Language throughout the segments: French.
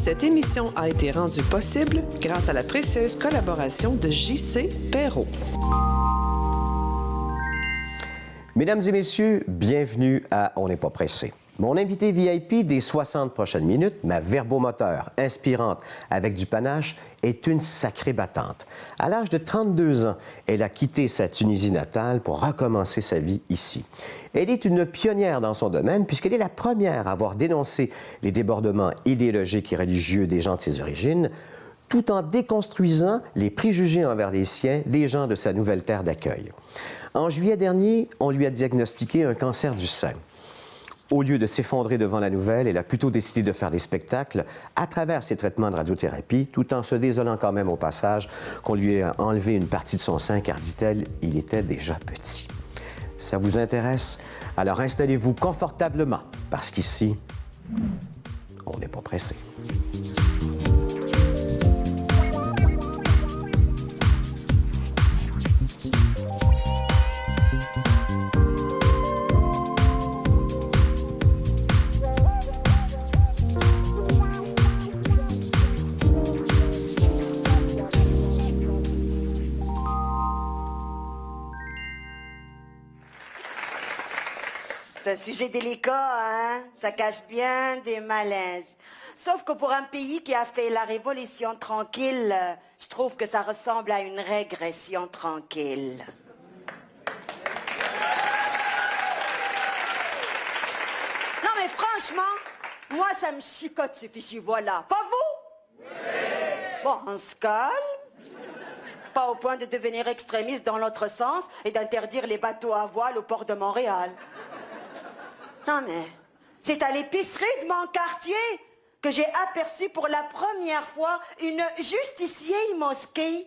Cette émission a été rendue possible grâce à la précieuse collaboration de J.C. Perrault. Mesdames et messieurs, bienvenue à On n'est pas pressé. Mon invité VIP des 60 prochaines minutes, ma verbomoteur inspirante avec du panache, est une sacrée battante. À l'âge de 32 ans, elle a quitté sa Tunisie natale pour recommencer sa vie ici. Elle est une pionnière dans son domaine puisqu'elle est la première à avoir dénoncé les débordements idéologiques et religieux des gens de ses origines, tout en déconstruisant les préjugés envers les siens des gens de sa nouvelle terre d'accueil. En juillet dernier, on lui a diagnostiqué un cancer du sein. Au lieu de s'effondrer devant la nouvelle, elle a plutôt décidé de faire des spectacles à travers ses traitements de radiothérapie, tout en se désolant quand même au passage qu'on lui ait enlevé une partie de son sein, car, dit-elle, il était déjà petit. Ça vous intéresse? Alors installez-vous confortablement, parce qu'ici, on n'est pas pressé. C'est un sujet délicat, hein? Ça cache bien des malaises. Sauf que pour un pays qui a fait la révolution tranquille, je trouve que ça ressemble à une régression tranquille. Non mais franchement, moi ça me chicote ce fichu, voilà. Pas vous? Oui. Bon, on se calme. Pas au point de devenir extrémiste dans l'autre sens et d'interdire les bateaux à voile au port de Montréal. Non mais, c'est à l'épicerie de mon quartier que j'ai aperçu pour la première fois une justicière mosquée.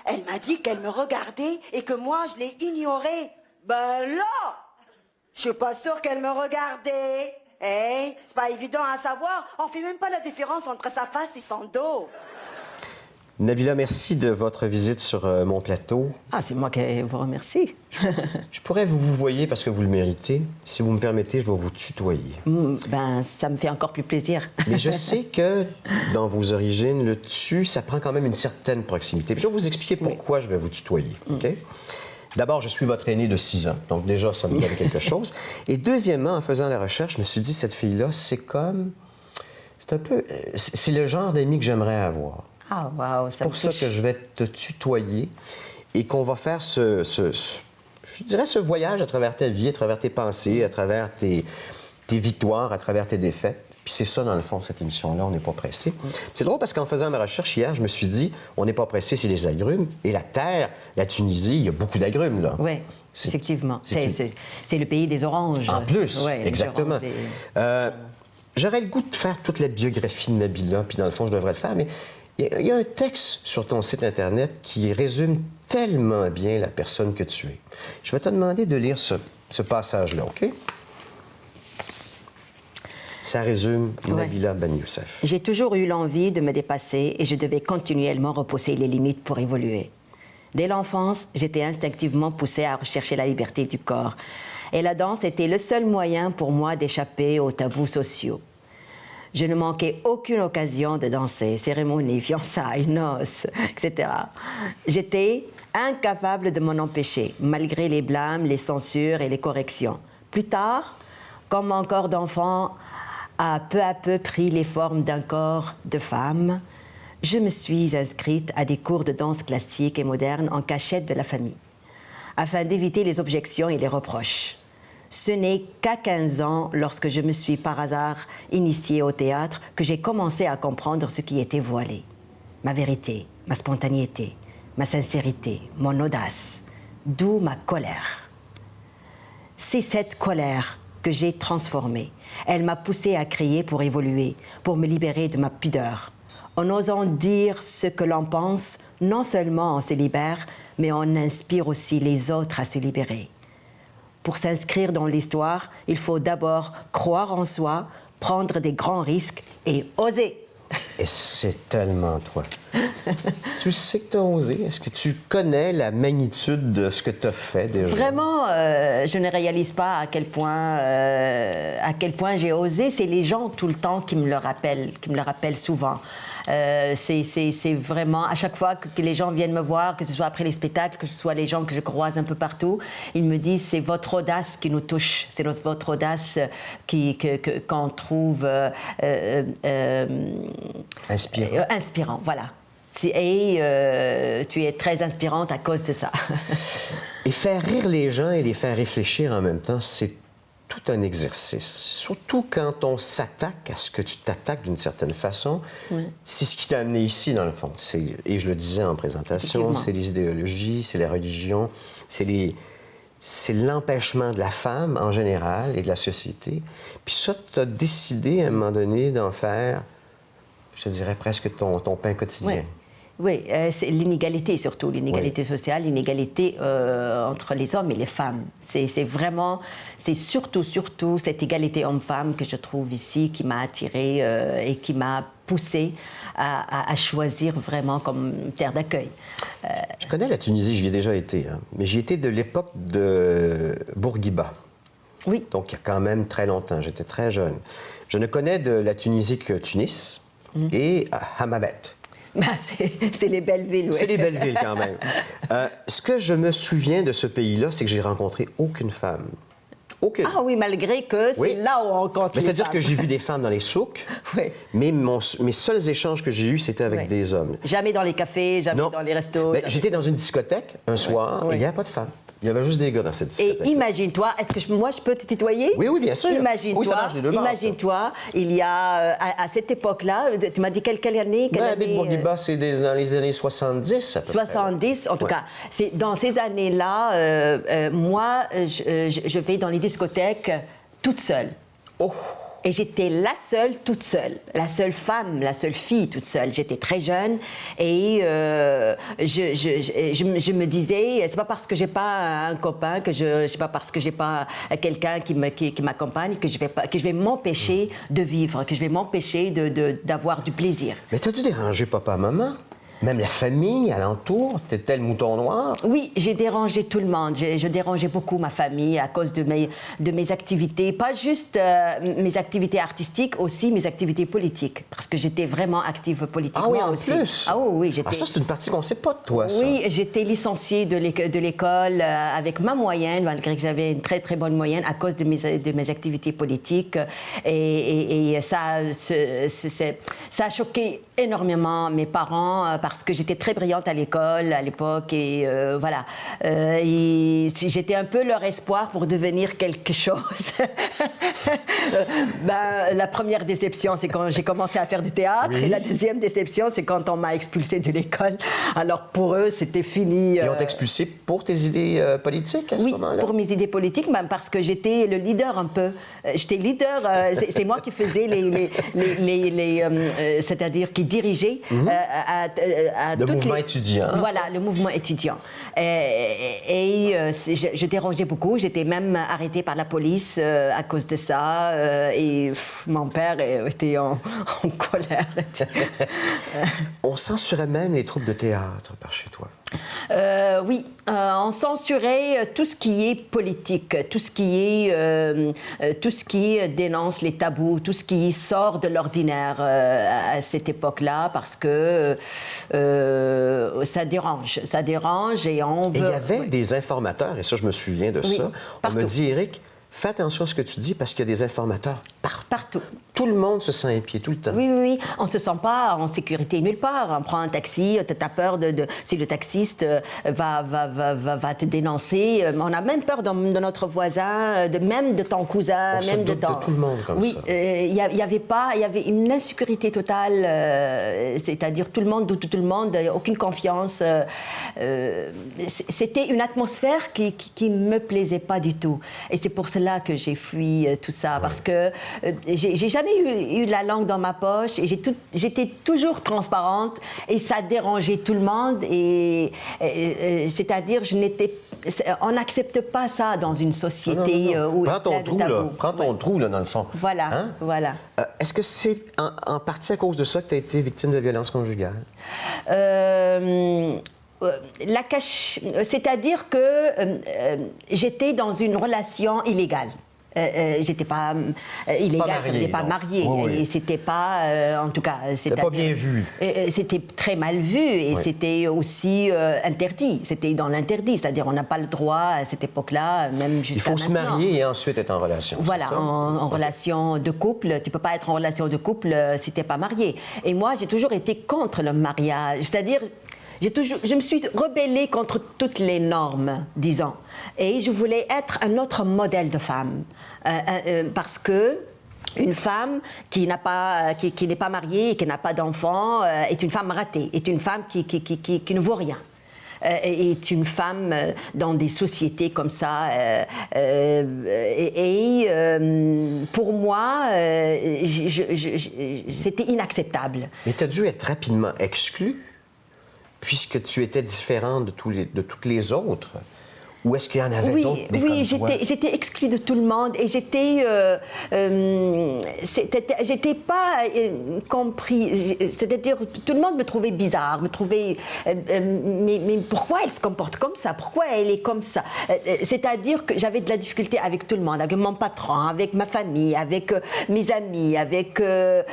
Elle m'a dit qu'elle me regardait et que moi je l'ai ignorée. Ben là, je suis pas sûre qu'elle me regardait. Hein? C'est pas évident à savoir, on fait même pas la différence entre sa face et son dos. Nabila, merci de votre visite sur mon plateau. Ah, c'est moi qui vous remercie. Je pourrais vous voyer parce que vous le méritez. Si vous me permettez, je vais vous tutoyer. Ben, ça me fait encore plus plaisir. Mais je sais que dans vos origines, le tu, ça prend quand même une certaine proximité. Je vais vous expliquer pourquoi je vais vous tutoyer, OK? D'abord, je suis votre aîné de 6 ans, donc déjà, ça me donne quelque chose. Et deuxièmement, en faisant la recherche, je me suis dit, cette fille-là, c'est un peu... C'est le genre d'ami que j'aimerais avoir. Ah, wow, c'est pour ça que je vais te tutoyer et qu'on va faire je dirais ce voyage à travers ta vie, à travers tes pensées, à travers tes victoires, à travers tes défaites. Puis c'est ça, dans le fond, cette émission-là, on n'est pas pressé. C'est drôle parce qu'en faisant ma recherche hier, je me suis dit, on n'est pas pressé, c'est les agrumes. Et la terre, la Tunisie, il y a beaucoup d'agrumes, là. Oui, effectivement. C'est le pays des oranges. En plus, ouais, exactement. J'aurais le goût de faire toute la biographie de Nabila, puis dans le fond, je devrais le faire, mais il y a un texte sur ton site Internet qui résume tellement bien la personne que tu es. Je vais te demander de lire ce passage-là, OK? Ça résume Nabila Ben Youssef. J'ai toujours eu l'envie de me dépasser et je devais continuellement repousser les limites pour évoluer. Dès l'enfance, j'étais instinctivement poussée à rechercher la liberté du corps. Et la danse était le seul moyen pour moi d'échapper aux tabous sociaux. Je ne manquais aucune occasion de danser, cérémonies, fiançailles, noces, etc. J'étais incapable de m'en empêcher, malgré les blâmes, les censures et les corrections. Plus tard, comme mon corps d'enfant a peu à peu pris les formes d'un corps de femme, je me suis inscrite à des cours de danse classique et moderne en cachette de la famille, afin d'éviter les objections et les reproches. Ce n'est qu'à 15 ans, lorsque je me suis par hasard initiée au théâtre, que j'ai commencé à comprendre ce qui était voilé. Ma vérité, ma spontanéité, ma sincérité, mon audace, d'où ma colère. C'est cette colère que j'ai transformée. Elle m'a poussée à crier pour évoluer, pour me libérer de ma pudeur. En osant dire ce que l'on pense, non seulement on se libère, mais on inspire aussi les autres à se libérer. Pour s'inscrire dans l'histoire, il faut d'abord croire en soi, prendre des grands risques et oser. Et c'est tellement toi. Tu sais que tu as osé. Est-ce que tu connais la magnitude de ce que tu as fait déjà? Vraiment, je ne réalise pas à quel point j'ai osé. C'est les gens tout le temps qui me le rappellent souvent. C'est vraiment, à chaque fois que les gens viennent me voir, que ce soit après les spectacles, que ce soit les gens que je croise un peu partout, ils me disent c'est votre audace qui nous touche, c'est votre audace qu'on trouve inspirant, voilà. Et tu es très inspirante à cause de ça. Et faire rire les gens et les faire réfléchir en même temps, c'est tout un exercice. Surtout quand on s'attaque à ce que tu t'attaques d'une certaine façon. Oui. C'est ce qui t'a amené ici, dans le fond. Et je le disais en présentation, c'est les idéologies, c'est la religion, c'est l'empêchement de la femme en général et de la société. Puis ça, tu as décidé à un moment donné d'en faire, je te dirais, presque ton pain quotidien. Oui. Oui, c'est l'inégalité surtout, l'inégalité sociale, l'inégalité entre les hommes et les femmes. C'est surtout cette égalité homme-femme que je trouve ici qui m'a attirée et qui m'a poussée à choisir vraiment comme terre d'accueil. Je connais la Tunisie, j'y ai déjà été, hein, mais j'y étais de l'époque de Bourguiba. Oui. Donc il y a quand même très longtemps, j'étais très jeune. Je ne connais de la Tunisie que Tunis et Hammamet. Ben, c'est les belles villes, oui. C'est les belles villes, quand même. Ce que je me souviens de ce pays-là, c'est que j'ai rencontré aucune femme. Aucune. Ah oui, malgré que c'est là où on rencontre les femmes. C'est-à-dire que j'ai vu des femmes dans les souks, oui. Mais mes seuls échanges que j'ai eus, c'était avec des hommes. Jamais dans les cafés, jamais dans les restos. Ben, j'étais dans une discothèque un soir, et il n'y avait pas de femmes. Il y avait juste des gars dans cette discothèque. Et imagine-toi, est-ce que moi je peux te tutoyer? Oui, oui, bien sûr. Imagine-toi, il y a à cette époque-là, tu m'as dit quelle année? Bourguiba, c'est dans les années 70. À peu 70, près. En tout cas. C'est dans ces années-là, moi, je vais dans les discothèques toute seule. Oh! Et j'étais la seule, toute seule, la seule femme, la seule fille toute seule. J'étais très jeune et je me disais, c'est pas parce que j'ai pas un copain, c'est pas parce que j'ai pas quelqu'un qui m'accompagne que je vais m'empêcher de vivre, que je vais m'empêcher d'avoir du plaisir. Mais t'as dû déranger papa, maman? Même la famille alentour, t'étais le mouton noir? Oui, j'ai dérangé tout le monde. Je dérangeais beaucoup ma famille à cause de mes activités, pas juste mes activités artistiques, aussi mes activités politiques, parce que j'étais vraiment active politiquement aussi. Ah oui, en plus? Ah oui, j'étais... Ah, ça, c'est une partie qu'on ne sait pas de toi, ça. Oui, j'étais licenciée de l'école avec ma moyenne, malgré que j'avais une très, très bonne moyenne, à cause de mes activités politiques. Et ça a choqué énormément mes parents, parce que j'étais très brillante à l'école à l'époque et voilà. Et j'étais un peu leur espoir pour devenir quelque chose. La première déception, c'est quand j'ai commencé à faire du théâtre. Oui. Et la deuxième déception, c'est quand on m'a expulsée de l'école. Alors pour eux, c'était fini. Et on t'a expulsée pour tes idées politiques à ce moment-là? Oui, pour mes idées politiques, même parce que j'étais le leader un peu. J'étais leader, c'est moi qui faisais c'est-à-dire qui dirigeait le mouvement étudiant. Voilà, le mouvement étudiant. Et je dérangeais beaucoup. J'étais même arrêtée par la police à cause de ça. Et mon père était en colère. On censurait même les troupes de théâtre par chez toi. Oui, on censurait tout ce qui est politique, tout ce qui dénonce les tabous, tout ce qui sort de l'ordinaire à cette époque-là, parce que ça dérange et on veut... Et il y avait des informateurs, et ça, je me souviens de ça. Partout. On me dit, Éric, fais attention à ce que tu dis parce qu'il y a des informateurs partout. Tout le monde se sent épié tout le temps. Oui. On ne se sent pas en sécurité nulle part. On prend un taxi, tu as peur si le taxiste va te dénoncer. On a même peur de notre voisin, même de ton cousin. On se doute de tout le monde comme ça. Il y avait une insécurité totale, c'est-à-dire tout le monde doute tout le monde, aucune confiance. C'était une atmosphère qui ne me plaisait pas du tout. Et c'est pour cela que j'ai fui tout ça, parce que j'ai jamais eu la langue dans ma poche et j'étais toujours transparente et ça dérangeait tout le monde. Et c'est-à-dire, je n'étais on n'accepte pas ça dans une société Non. où Prends ton plein de trou, là. tabous. Prends ton trou, là, dans le fond. Voilà, Hein? voilà. Est-ce que c'est en partie à cause de ça que tu as été victime de violence conjugale? C'est-à-dire que j'étais dans une relation illégale. J'étais pas illégale, ça n'était pas mariée. Oui. Et c'était pas, en tout cas... C'était pas bien vu. C'était très mal vu et c'était aussi interdit. C'était dans l'interdit, c'est-à-dire on n'a pas le droit à cette époque-là, même jusqu'à maintenant. Il faut se marier et ensuite être en relation. Voilà, c'est ça? en relation de couple. Tu peux pas être en relation de couple si tu n'es pas marié. Et moi, j'ai toujours été contre le mariage. C'est-à-dire... Je me suis rebellée contre toutes les normes, disons. Et je voulais être un autre modèle de femme. Parce que une femme qui n'est pas mariée et qui n'a pas d'enfant est une femme ratée, est une femme qui ne vaut rien. Est une femme dans des sociétés comme ça. Pour moi, c'était inacceptable. Mais tu as dû être rapidement exclue, puisque tu étais différente de toutes les autres. Ou est-ce qu'il y en avait d'autres? Oui, j'étais exclue de tout le monde et j'étais pas comprise. C'est-à-dire, tout le monde me trouvait bizarre, me trouvait. Mais pourquoi elle se comporte comme ça? Pourquoi elle est comme ça? C'est-à-dire que j'avais de la difficulté avec tout le monde, avec mon patron, avec ma famille, avec mes amis, avec. Je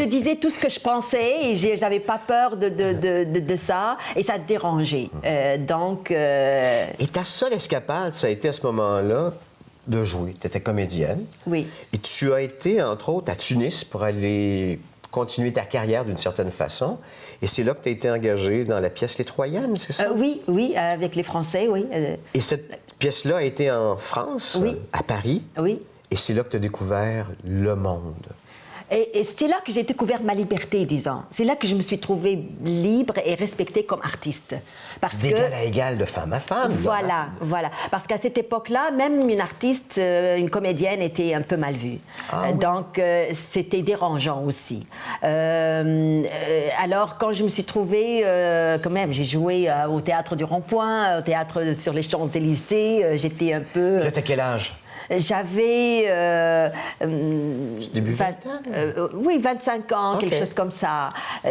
disais tout ce que je pensais et j'avais pas peur de ça et ça dérangeait. Donc. Et ta seule escapade, ça a été à ce moment-là de jouer. Tu étais comédienne. Oui. Et tu as été, entre autres, à Tunis pour aller continuer ta carrière d'une certaine façon. Et c'est là que tu as été engagée dans la pièce Les Troyennes, c'est ça? Oui, avec les Français, oui. Et cette pièce-là a été en France, à Paris. Oui. Et c'est là que tu as découvert le monde. Et c'est là que j'ai découvert ma liberté, disons. C'est là que je me suis trouvée libre et respectée comme artiste. D'égal à égal, de femme à femme. Voilà. Parce qu'à cette époque-là, même une artiste, une comédienne était un peu mal vue. Donc, c'était dérangeant aussi. Alors, quand je me suis trouvée, quand même, j'ai joué au Théâtre du Rond-Point, au Théâtre sur les Champs-Élysées, j'étais un peu... Là, t'as quel âge? J'avais... début 20 ans? Oui, 25 ans, quelque chose comme ça.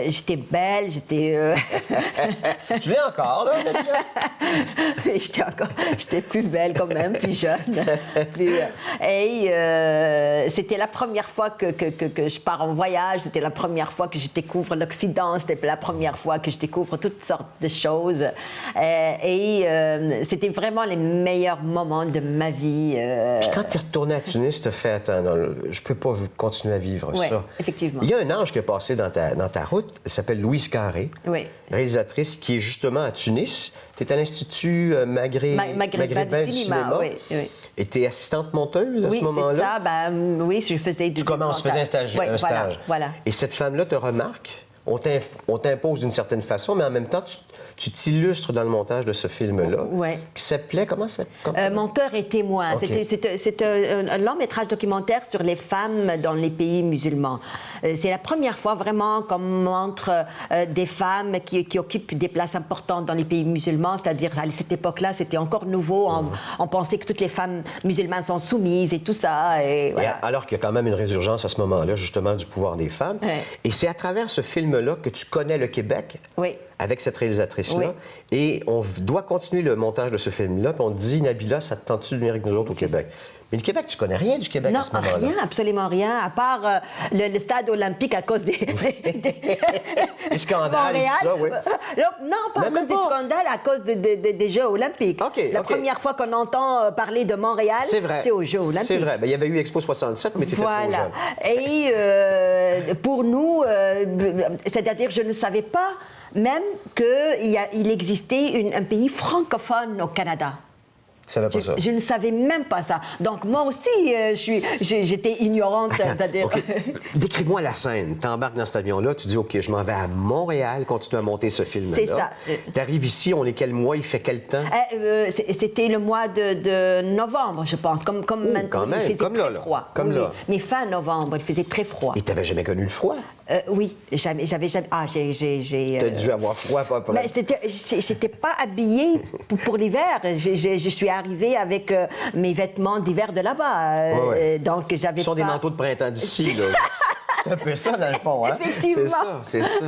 J'étais belle, j'étais... Tu l'es encore, là? J'étais plus belle quand même, plus jeune. Et c'était la première fois que je pars en voyage, c'était la première fois que je découvre l'Occident, c'était la première fois que je découvre toutes sortes de choses. C'était vraiment les meilleurs moments de ma vie. Puis quand tu es retourné à Tunis, tu as fait, attends, je peux pas continuer à vivre ça. Oui, effectivement. Il y a un ange qui est passé dans ta route, elle s'appelle Louise Carré, réalisatrice qui est justement à Tunis. Tu es à l'Institut maghrébin du cinéma. Oui. Et tu es assistante monteuse à ce moment-là? Oui, c'est ça. Oui, je faisais du montage. Tu faisais un stage. Voilà. Et cette femme-là te remarque, on t'impose d'une certaine façon, mais en même temps, tu t'illustres dans le montage de ce film-là, qui s'appelait, comment ça s'appelait? Mon cœur est témoin. Okay. C'est un long-métrage documentaire sur les femmes dans les pays musulmans. C'est la première fois vraiment qu'on montre des femmes qui occupent des places importantes dans les pays musulmans, c'est-à-dire à cette époque-là, c'était encore nouveau. On pensait que toutes les femmes musulmanes sont soumises et tout ça. Et alors qu'il y a quand même une résurgence à ce moment-là, justement, du pouvoir des femmes. Et c'est à travers ce film-là que tu connais le Québec. Avec cette réalisatrice-là. Et on doit continuer le montage de ce film-là. Puis on te dit, Nabila, ça te tente-tu de venir avec nous autres au Québec? Mais le Québec, tu connais rien du Québec à ce moment-là? Non, rien, absolument rien, à part le stade olympique à cause des scandales, ça, oui. Non, pas à cause des scandales, à cause des Jeux olympiques. La première fois qu'on entend parler de Montréal, c'est aux Jeux olympiques. C'est vrai. Ben, il y avait eu Expo 67, mais tu étais trop jeune. Et pour nous, c'est-à-dire, je ne savais pas même qu'il existait un pays francophone au Canada. Tu savais pas ça? Je ne savais même pas ça. Donc, moi aussi, j'étais ignorante. Décris-moi la scène. Tu embarques dans cet avion-là, tu dis, OK, je m'en vais à Montréal, continue à monter ce film-là. C'est ça. Tu arrives ici, on est quel mois? Il fait quel temps? C'était le mois de novembre, je pense. Comme maintenant, il faisait très froid. Mais fin novembre, il faisait très froid. Et tu n'avais jamais connu le froid? Oui, j'avais jamais. Ah, T'as dû avoir froid, pas après. Mais j'étais pas habillée pour l'hiver. Je suis arrivée avec mes vêtements d'hiver de là-bas. Ouais. Donc, j'avais Ce sont pas... des manteaux de printemps d'ici, là. C'est un peu ça, dans le fond, hein? Effectivement. C'est ça.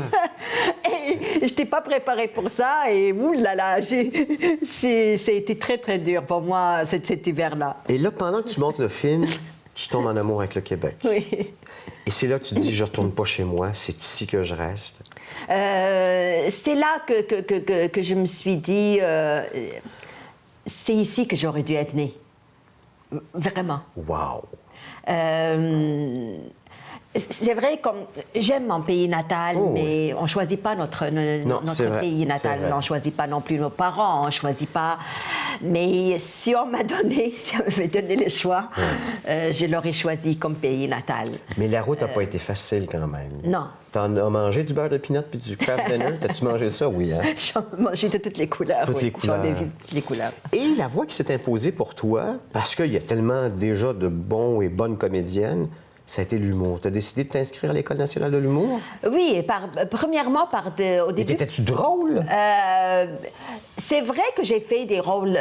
Et je n'étais pas préparée pour ça. Et oulala, ça a été très, très dur pour moi, cet hiver-là. Et là, pendant que tu montes le film, tu tombes en amour avec le Québec. Oui. Et c'est là que tu dis, je retourne pas chez moi, c'est ici que je reste. C'est là que je me suis dit, c'est ici que j'aurais dû être née. Vraiment. Wow! C'est vrai, comme j'aime mon pays natal, Oh, mais on ne choisit pas notre pays natal. On ne choisit pas non plus nos parents, on ne choisit pas. Mais si on m'avait donné le choix, je l'aurais choisi comme pays natal. Mais la route n'a pas été facile quand même. Non. T'en as mangé du beurre de pinot puis du craft dinner? T'as-tu mangé ça? Oui, hein? J'en ai mangé de toutes les couleurs. Toutes les couleurs. J'en ai vu toutes les couleurs. Et la voix qui s'est imposée pour toi, parce qu'il y a tellement déjà de bons et bonnes comédiennes, ça a été l'humour. Tu as décidé de t'inscrire à l'École nationale de l'humour? Oui, premièrement, au début... Étais-tu drôle? C'est vrai que j'ai fait des rôles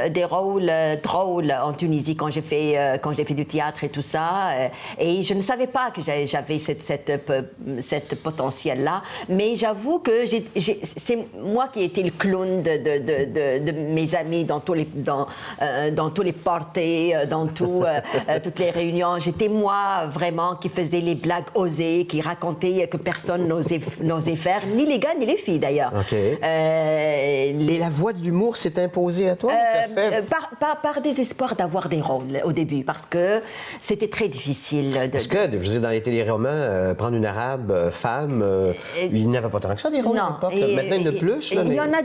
drôles en Tunisie quand j'ai fait du théâtre et tout ça. Et je ne savais pas que j'avais cette potentiel-là. Mais j'avoue que c'est moi qui ai été le clown de mes amis dans tous les parties, dans toutes les réunions. J'étais moi vraiment qui faisait les blagues osées, qui racontait que personne n'osait faire, ni les gars ni les filles d'ailleurs. OK. Et la voix de l'humour s'est imposée à toi? Par désespoir d'avoir des rôles au début, parce que c'était très difficile. Est-ce que, je veux dire, dans les téléromans, prendre une arabe femme, il n'y avait pas tant que ça des rôles à l'époque. Maintenant, il y en a plus. Là, il y en a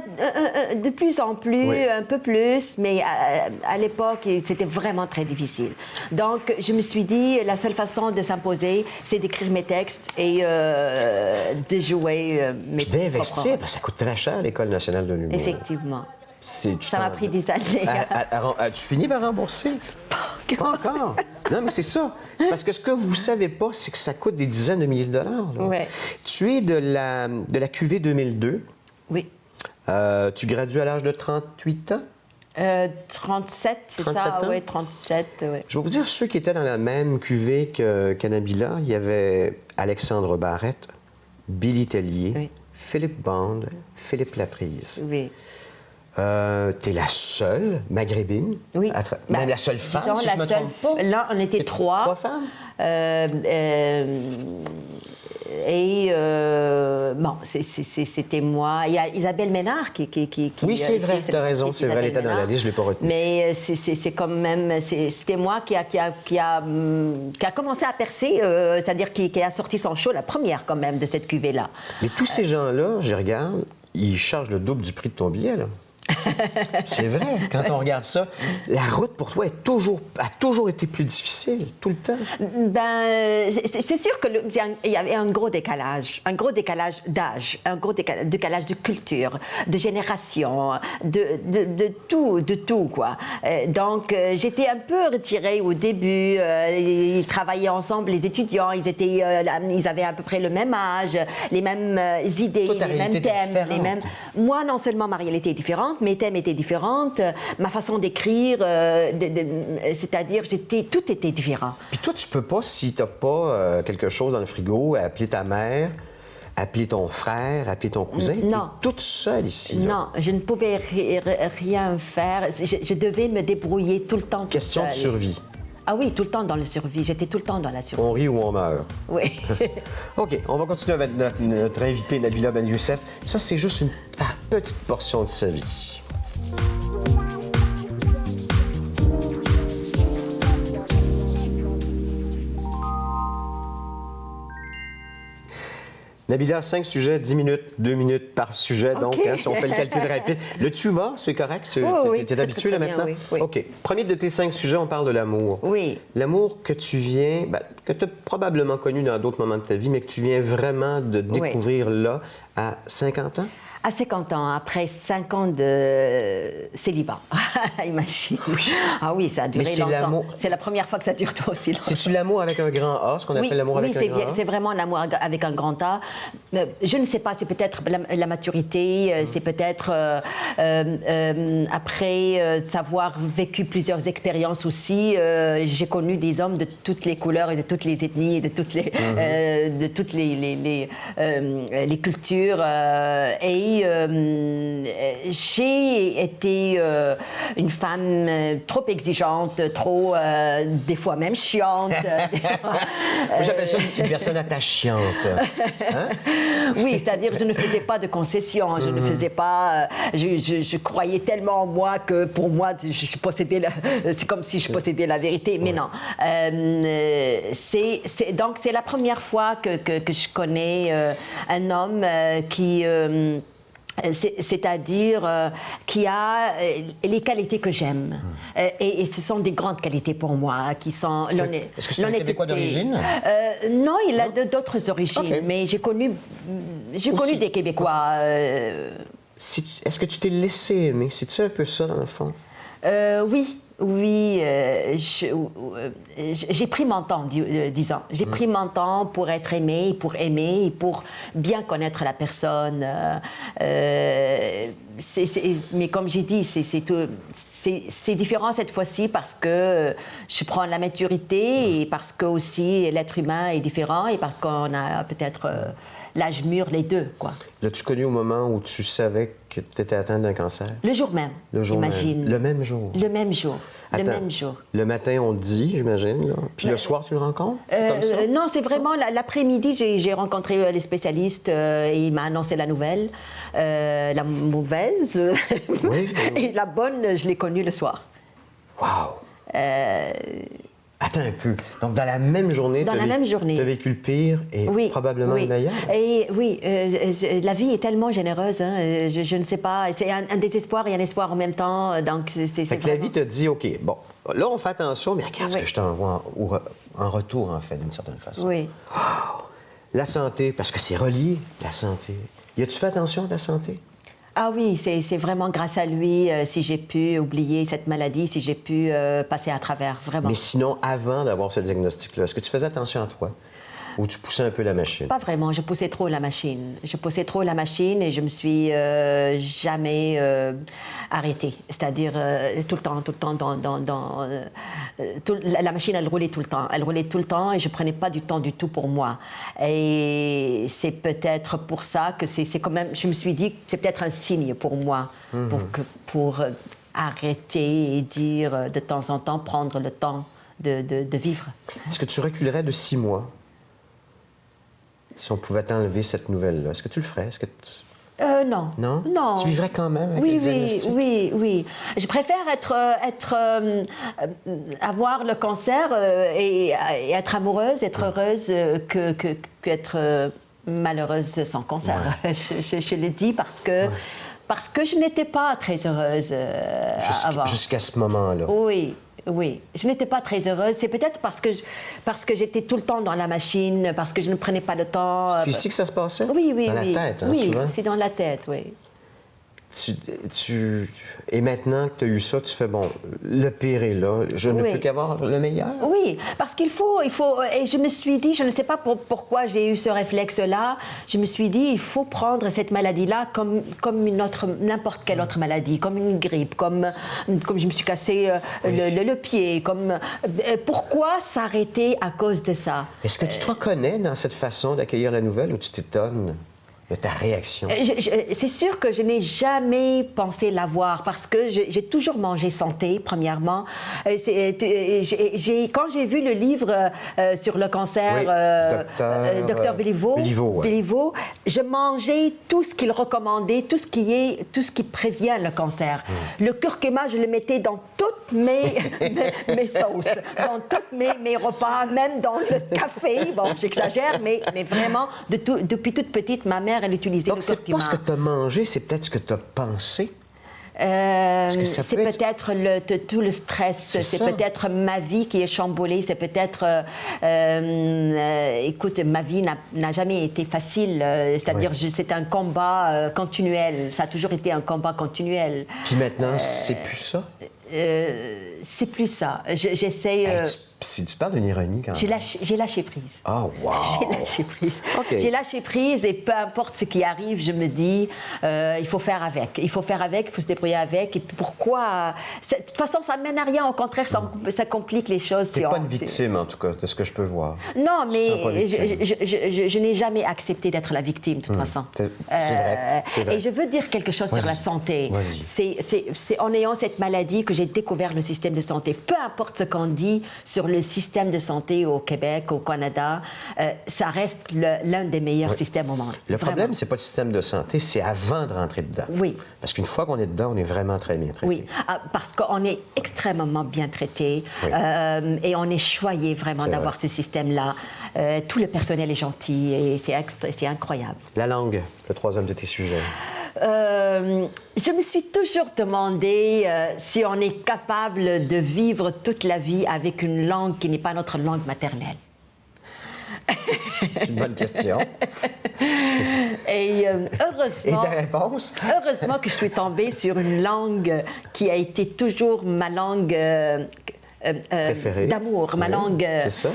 de plus en plus, oui. Un peu plus, mais à l'époque, c'était vraiment très difficile. Donc, je me suis dit, la seule façon de s'imposer, c'est d'écrire mes textes et de jouer mes puis d'investir, parce que ça coûte très cher, l'École nationale de l'humour. Effectivement. Ça m'a pris des années. As-tu fini par rembourser? Pas encore. Non, mais c'est ça. C'est parce que ce que vous ne savez pas, c'est que ça coûte des dizaines de milliers de dollars. Là. Ouais. Tu es de la QV 2002. Oui. Tu gradues à l'âge de 38 ans? 37, c'est 37 ça? ans? Oui, 37, oui. Je vais vous dire, ceux qui étaient dans la même QV qu'Annabila, il y avait Alexandre Barrette, Billy Tellier, Oui. Philippe Bond, Philippe Laprise. Oui. T'es la seule maghrébine? Oui. Même la seule femme, disons, si je me trompe pas? Là, on était trois. Trois femmes? Bon, c'était moi. Il y a Isabelle Ménard qui oui, c'est vrai, tu as raison, c'est vrai, elle était dans la liste, je ne l'ai pas retenue. Mais c'est quand même... C'était moi qui a commencé à percer, c'est-à-dire qui a sorti son show, la première quand même, de cette cuvée-là. Mais tous ces gens-là, je regarde, ils chargent le double du prix de ton billet, là. C'est vrai, quand on regarde ça, la route pour toi a toujours été plus difficile, tout le temps. Ben, c'est sûr qu'il y avait un gros décalage d'âge, un gros décalage de culture, de génération, de tout, quoi. Donc, j'étais un peu retirée au début. Ils travaillaient ensemble, les étudiants, ils avaient à peu près le même âge, les mêmes idées, toi, ta les mêmes réalité était thèmes. différente. Moi, non seulement ma réalité est différente, mes thèmes étaient différents, ma façon d'écrire, c'est-à-dire tout était différent. Puis toi, tu peux pas, si t'as pas quelque chose dans le frigo, appeler ta mère, appeler ton frère, appeler ton cousin. Non. T'es toute seule ici. Là. Non, je ne pouvais rien faire. Je devais me débrouiller tout le temps toute Question de seule. survie. Ah oui, tout le temps dans la survie. J'étais tout le temps dans la survie. On rit ou on meurt. Oui. OK, on va continuer avec notre invité, Nabila Ben Youssef. Ça, c'est juste une petite portion de sa vie. Nabila, 5 sujets, 10 minutes, 2 minutes par sujet. Donc, OK. hein, si on fait le calcul rapide. Le tu vas, c'est correct? Oui, tu es habitué là très bien, maintenant? oui. OK. Premier de tes 5 sujets, on parle de l'amour. Oui. L'amour que tu viens, que tu as probablement connu dans d'autres moments de ta vie, mais que tu viens vraiment de découvrir là, à 50 ans? Assez content, après 5 ans de célibat. Imagine. Ah oui, ça a duré c'est longtemps. l'amour. C'est la première fois que ça dure aussi longtemps. C'est-tu l'amour avec un grand A, ce qu'on appelle l'amour avec un grand A? Oui, c'est vraiment l'amour avec un grand A. Je ne sais pas, c'est peut-être la maturité, c'est peut-être après avoir vécu plusieurs expériences aussi, j'ai connu des hommes de toutes les couleurs et de toutes les ethnies et de toutes les cultures. Et j'ai été une femme trop exigeante, trop, des fois même chiante. Moi, j'appelle ça une personne attachante. Hein? Oui, c'est-à-dire je ne faisais pas de concessions, je ne faisais pas... je croyais tellement en moi que pour moi, c'est comme si je possédais la vérité, mais non. Donc c'est la première fois que je connais un homme qui... c'est-à-dire qui a les qualités que j'aime. Et ce sont des grandes qualités pour moi, qui sont... Est-ce que c'est un Québécois d'origine? Non, il a d'autres origines, Okay. mais j'ai connu des Québécois. Est-ce que tu t'es laissé aimer? C'est-tu un peu ça, dans le fond? Oui. Oui, j'ai pris mon temps, disons. J'ai pris mon temps pour être aimée, et pour bien connaître la personne. Mais comme j'ai dit, c'est différent cette fois-ci parce que je prends la maturité et parce que aussi l'être humain est différent et parce qu'on a peut-être l'âge mûr, les deux, quoi. L'as-tu connu au moment où tu savais que tu étais atteinte d'un cancer? Le jour même, imagine. Le même jour? Le même jour. Attends, le même jour. Le matin, on te dit, j'imagine, là. Puis le soir, tu le rencontres? C'est comme ça? Non, c'est vraiment l'après-midi, j'ai rencontré les spécialistes et il m'a annoncé la nouvelle, la mauvaise. Oui. Et la bonne, je l'ai connue le soir. Wow! Attends un peu. Donc, dans la même journée, tu as vécu le pire et probablement le meilleur? Et oui, la vie est tellement généreuse, hein, je ne sais pas. C'est un désespoir et un espoir en même temps. Donc c'est fait que vraiment... la vie te dit, OK, bon, là, on fait attention, mais regarde ce que je t'envoie en retour, en fait, d'une certaine façon. Oui. Oh, la santé, parce que c'est relié, la santé. Y a-tu fait attention à ta santé? Ah oui, c'est vraiment grâce à lui si j'ai pu oublier cette maladie, si j'ai pu passer à travers, vraiment. Mais sinon, avant d'avoir ce diagnostic-là, est-ce que tu faisais attention à toi? Ou tu poussais un peu la machine? Pas vraiment, je poussais trop la machine. Je poussais trop la machine et je me suis jamais arrêtée. C'est-à-dire tout le temps, la machine, elle roulait tout le temps. Elle roulait tout le temps et je prenais pas du temps du tout pour moi. Et c'est peut-être pour ça que c'est quand même... Je me suis dit que c'est peut-être un signe pour moi, pour arrêter et dire de temps en temps, prendre le temps de vivre. Est-ce que tu reculerais de 6 mois? Si on pouvait t'enlever cette nouvelle-là, est-ce que tu le ferais? Est-ce que non. Non? Non. Tu vivrais quand même avec le diagnostic? Oui. Je préfère avoir le cancer et être amoureuse, être heureuse qu'être malheureuse sans cancer. Ouais. Je le dis parce que je n'étais pas très heureuse avant. Jusqu'à ce moment-là? Oui, je n'étais pas très heureuse. C'est peut-être parce que j'étais tout le temps dans la machine, parce que je ne prenais pas le temps. C'est ici que ça se passait? Oui. Dans la tête, hein, oui, souvent? C'est dans la tête, oui. Et maintenant que tu as eu ça, tu fais, bon, le pire est là, je ne peux qu'avoir le meilleur? Oui, parce qu'il faut... Et je me suis dit, je ne sais pas pourquoi j'ai eu ce réflexe-là, je me suis dit, il faut prendre cette maladie-là comme n'importe quelle autre maladie, comme une grippe, comme je me suis cassé le pied, pourquoi s'arrêter à cause de ça? Est-ce que tu te reconnais dans cette façon d'accueillir la nouvelle ou tu t'étonnes de ta réaction? C'est sûr que je n'ai jamais pensé l'avoir parce que j'ai toujours mangé santé, premièrement. Quand j'ai vu le livre sur le cancer, Dr Béliveau, je mangeais tout ce qu'il recommandait, tout ce qui prévient le cancer. Le curcuma, je le mettais dans toutes mes sauces, dans tous mes repas, même dans le café. Bon, j'exagère, mais vraiment, depuis toute petite, ma mère, elle utilisait le curcuma. Donc, c'est pas ce que tu as mangé, c'est peut-être ce que tu as pensé? C'est peut-être tout le stress, c'est peut-être ma vie qui est chamboulée, c'est peut-être... écoute, ma vie n'a jamais été facile, c'est-à-dire c'est un combat continuel, ça a toujours été un combat continuel. Puis maintenant, c'est plus ça? C'est plus ça. J'essaie... Si tu parles d'une ironie quand même. J'ai lâché prise. Oh, wow! J'ai lâché prise. Okay. J'ai lâché prise et peu importe ce qui arrive, je me dis, il faut faire avec. Il faut faire avec, il faut se débrouiller avec. Et pourquoi... De toute façon, ça ne mène à rien. Au contraire, ça complique les choses. Tu n'es pas une victime, en tout cas, de ce que je peux voir. Non, mais je n'ai jamais accepté d'être la victime, de toute façon. C'est vrai. Et je veux dire quelque chose sur la santé. C'est en ayant cette maladie que j'ai découvert le système de santé. Peu importe ce qu'on dit sur le système de santé au Québec, au Canada, ça reste l'un des meilleurs systèmes au monde. Le problème, c'est pas le système de santé, c'est avant de rentrer dedans. Oui. Parce qu'une fois qu'on est dedans, on est vraiment très bien traité. Oui, parce qu'on est extrêmement bien traité et on est choyé vraiment d'avoir ce système-là. Tout le personnel est gentil et c'est incroyable. La langue, le troisième de tes sujets. Je me suis toujours demandé si on est capable de vivre toute la vie avec une langue qui n'est pas notre langue maternelle. C'est une bonne question. Et heureusement... Et ta réponse? Heureusement que je suis tombée sur une langue qui a été toujours ma langue... préférée. D'amour, ma langue... C'est ça?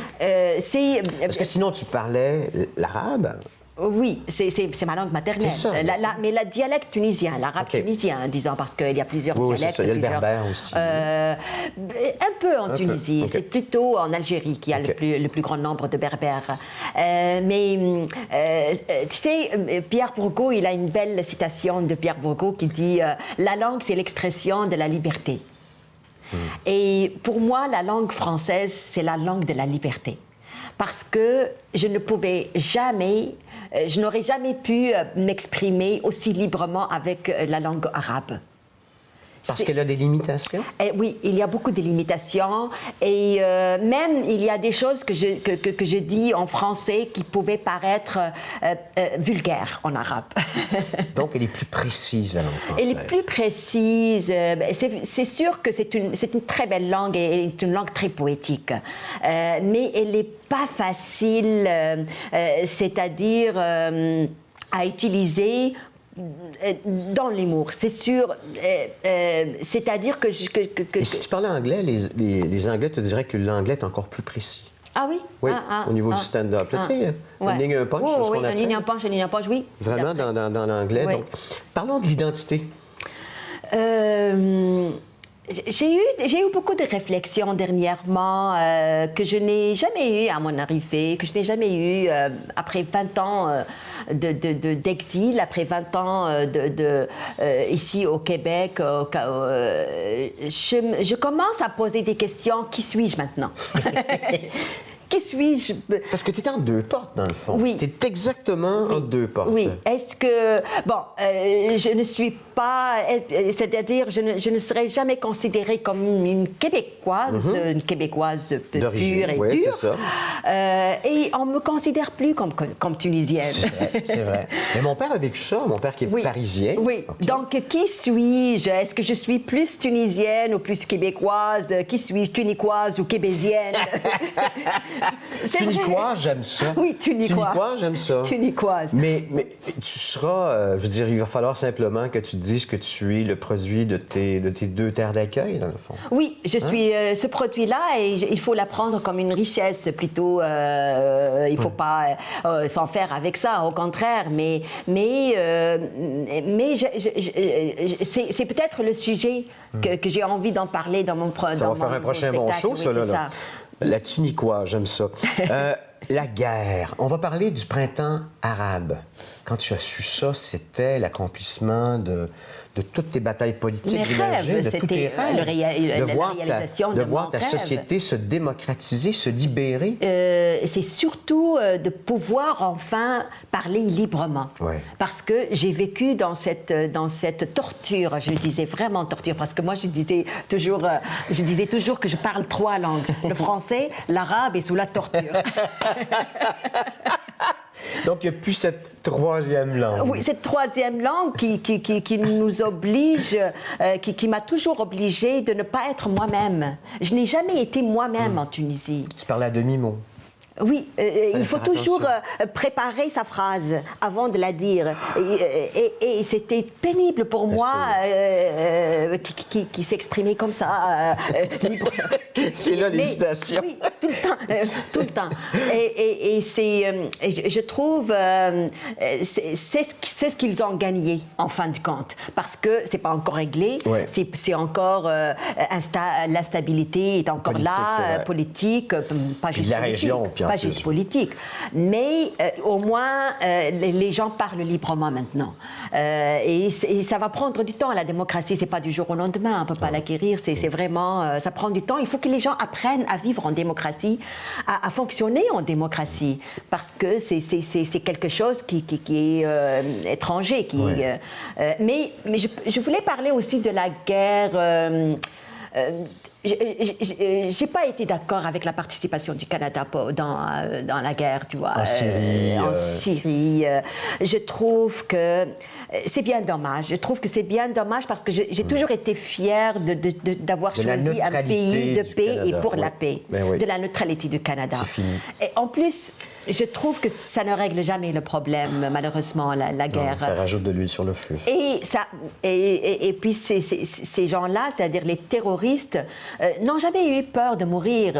Parce que sinon, tu parlais l'arabe? Oui, c'est ma langue maternelle. C'est ça. Mais le dialecte tunisien, l'arabe tunisien, disons, parce qu'il y a plusieurs dialectes. C'est ça. Il y a le berbère aussi. Un peu en Tunisie. C'est plutôt en Algérie qu'il y a le plus grand nombre de berbères. Mais tu sais, Pierre Bourgault, il a une belle citation de Pierre Bourgault qui dit « La langue, c'est l'expression de la liberté ». Et pour moi, la langue française, c'est la langue de la liberté. Parce que je n'aurais jamais pu m'exprimer aussi librement avec la langue arabe. Parce qu'elle a des limitations? Oui, il y a beaucoup de limitations. Et même, il y a des choses que je dis en français qui pouvaient paraître vulgaires en arabe. Donc, elle est plus précise, la langue française. Elle est plus précise. C'est sûr que c'est une très belle langue et c'est une langue très poétique. Mais elle n'est pas facile, c'est-à-dire à utiliser dans l'humour, c'est sûr. C'est-à-dire que... Et si tu parlais anglais, les Anglais te diraient que l'anglais est encore plus précis. Ah oui? Oui, au niveau du stand-up. Tu sais, une ligne, un punch, c'est ce qu'on appelle. Une ligne, un punch, oui. Vraiment dans l'anglais. Oui. Donc, parlons de l'identité. J'ai eu beaucoup de réflexions dernièrement que je n'ai jamais eues à mon arrivée, que je n'ai jamais eues après 20 ans d'exil, après 20 ans ici au Québec. Je commence à poser des questions. Qui suis-je maintenant? Qui suis-je? Parce que tu es en deux portes, dans le fond. Oui. Tu es exactement en deux portes. Oui. Est-ce que... Bon, je ne suis pas... C'est-à-dire, je ne serai jamais considérée comme une Québécoise, une Québécoise pure et oui, dure. C'est ça. Et on ne me considère plus comme tunisienne. C'est vrai. Mais mon père a vécu ça, mon père qui est parisien. Oui. Okay. Donc, qui suis-je? Est-ce que je suis plus tunisienne ou plus québécoise? Qui suis-je? Tuniquoise ou québésienne? Tuniquoise, j'aime ça. Oui, tuniquoise, j'aime ça. Tuniquoise. Mais tu seras, je veux dire, il va falloir simplement que tu te dises que tu es le produit de tes deux terres d'accueil, dans le fond. Oui, je suis ce produit-là et il faut l'apprendre comme une richesse plutôt. Il ne faut pas s'en faire avec ça, au contraire. Mais c'est peut-être le sujet que j'ai envie d'en parler dans mon projet. Ça va faire un prochain bon show, ça, là. La tuniquoise, j'aime ça. La guerre. On va parler du printemps arabe. Quand tu as su ça, c'était l'accomplissement de toutes tes batailles politiques, j'imagine, de tous tes rêves. De voir ta société se démocratiser, se libérer. C'est surtout de pouvoir enfin parler librement. Ouais. Parce que j'ai vécu dans cette torture, je disais vraiment torture, parce que moi je disais toujours que je parle 3 langues, le français, l'arabe et sous la torture. Donc, il n'y a plus cette troisième langue. Oui, cette troisième langue qui nous oblige, qui m'a toujours obligée de ne pas être moi-même. Je n'ai jamais été moi-même en Tunisie. Tu parles à demi-mot. Oui, il faut faire toujours attention. préparer sa phrase avant de la dire. Et c'était pénible pour moi qui s'exprimait comme ça. Libre. C'est là Mais- l'hésitation. Oui, tout le temps. Tout le temps. Et je trouve, c'est ce qu'ils ont gagné, en fin de compte. Parce que c'est pas encore réglé. Ouais. C'est encore... l'instabilité est encore Politique, c'est là, vrai. politique, pas juste de la politique, région, puis en pas plus. juste politique. Mais au moins, les gens parlent librement maintenant. Et ça va prendre du temps. La démocratie, c'est pas du jour au lendemain. On peut pas l'acquérir. C'est vraiment... ça prend du temps. Il faut que les gens apprennent à vivre en démocratie, à fonctionner en démocratie. Parce que c'est quelque chose qui est étranger. Mais je voulais parler aussi de la guerre... j'ai pas été d'accord avec la participation du Canada dans la guerre, tu vois. En Syrie. En Syrie. Je trouve que c'est bien dommage. Je trouve que c'est bien dommage parce que j'ai toujours été fière d'avoir De la choisi un neutralité pays de du paix Canada, et pour oui. la paix. Ben oui. De la neutralité du Canada. C'est fini. Et en plus, je trouve que ça ne règle jamais le problème, malheureusement, la guerre. Ça rajoute de l'huile sur le feu. Et puis ces gens-là, c'est-à-dire les terroristes, n'ont jamais eu peur de mourir.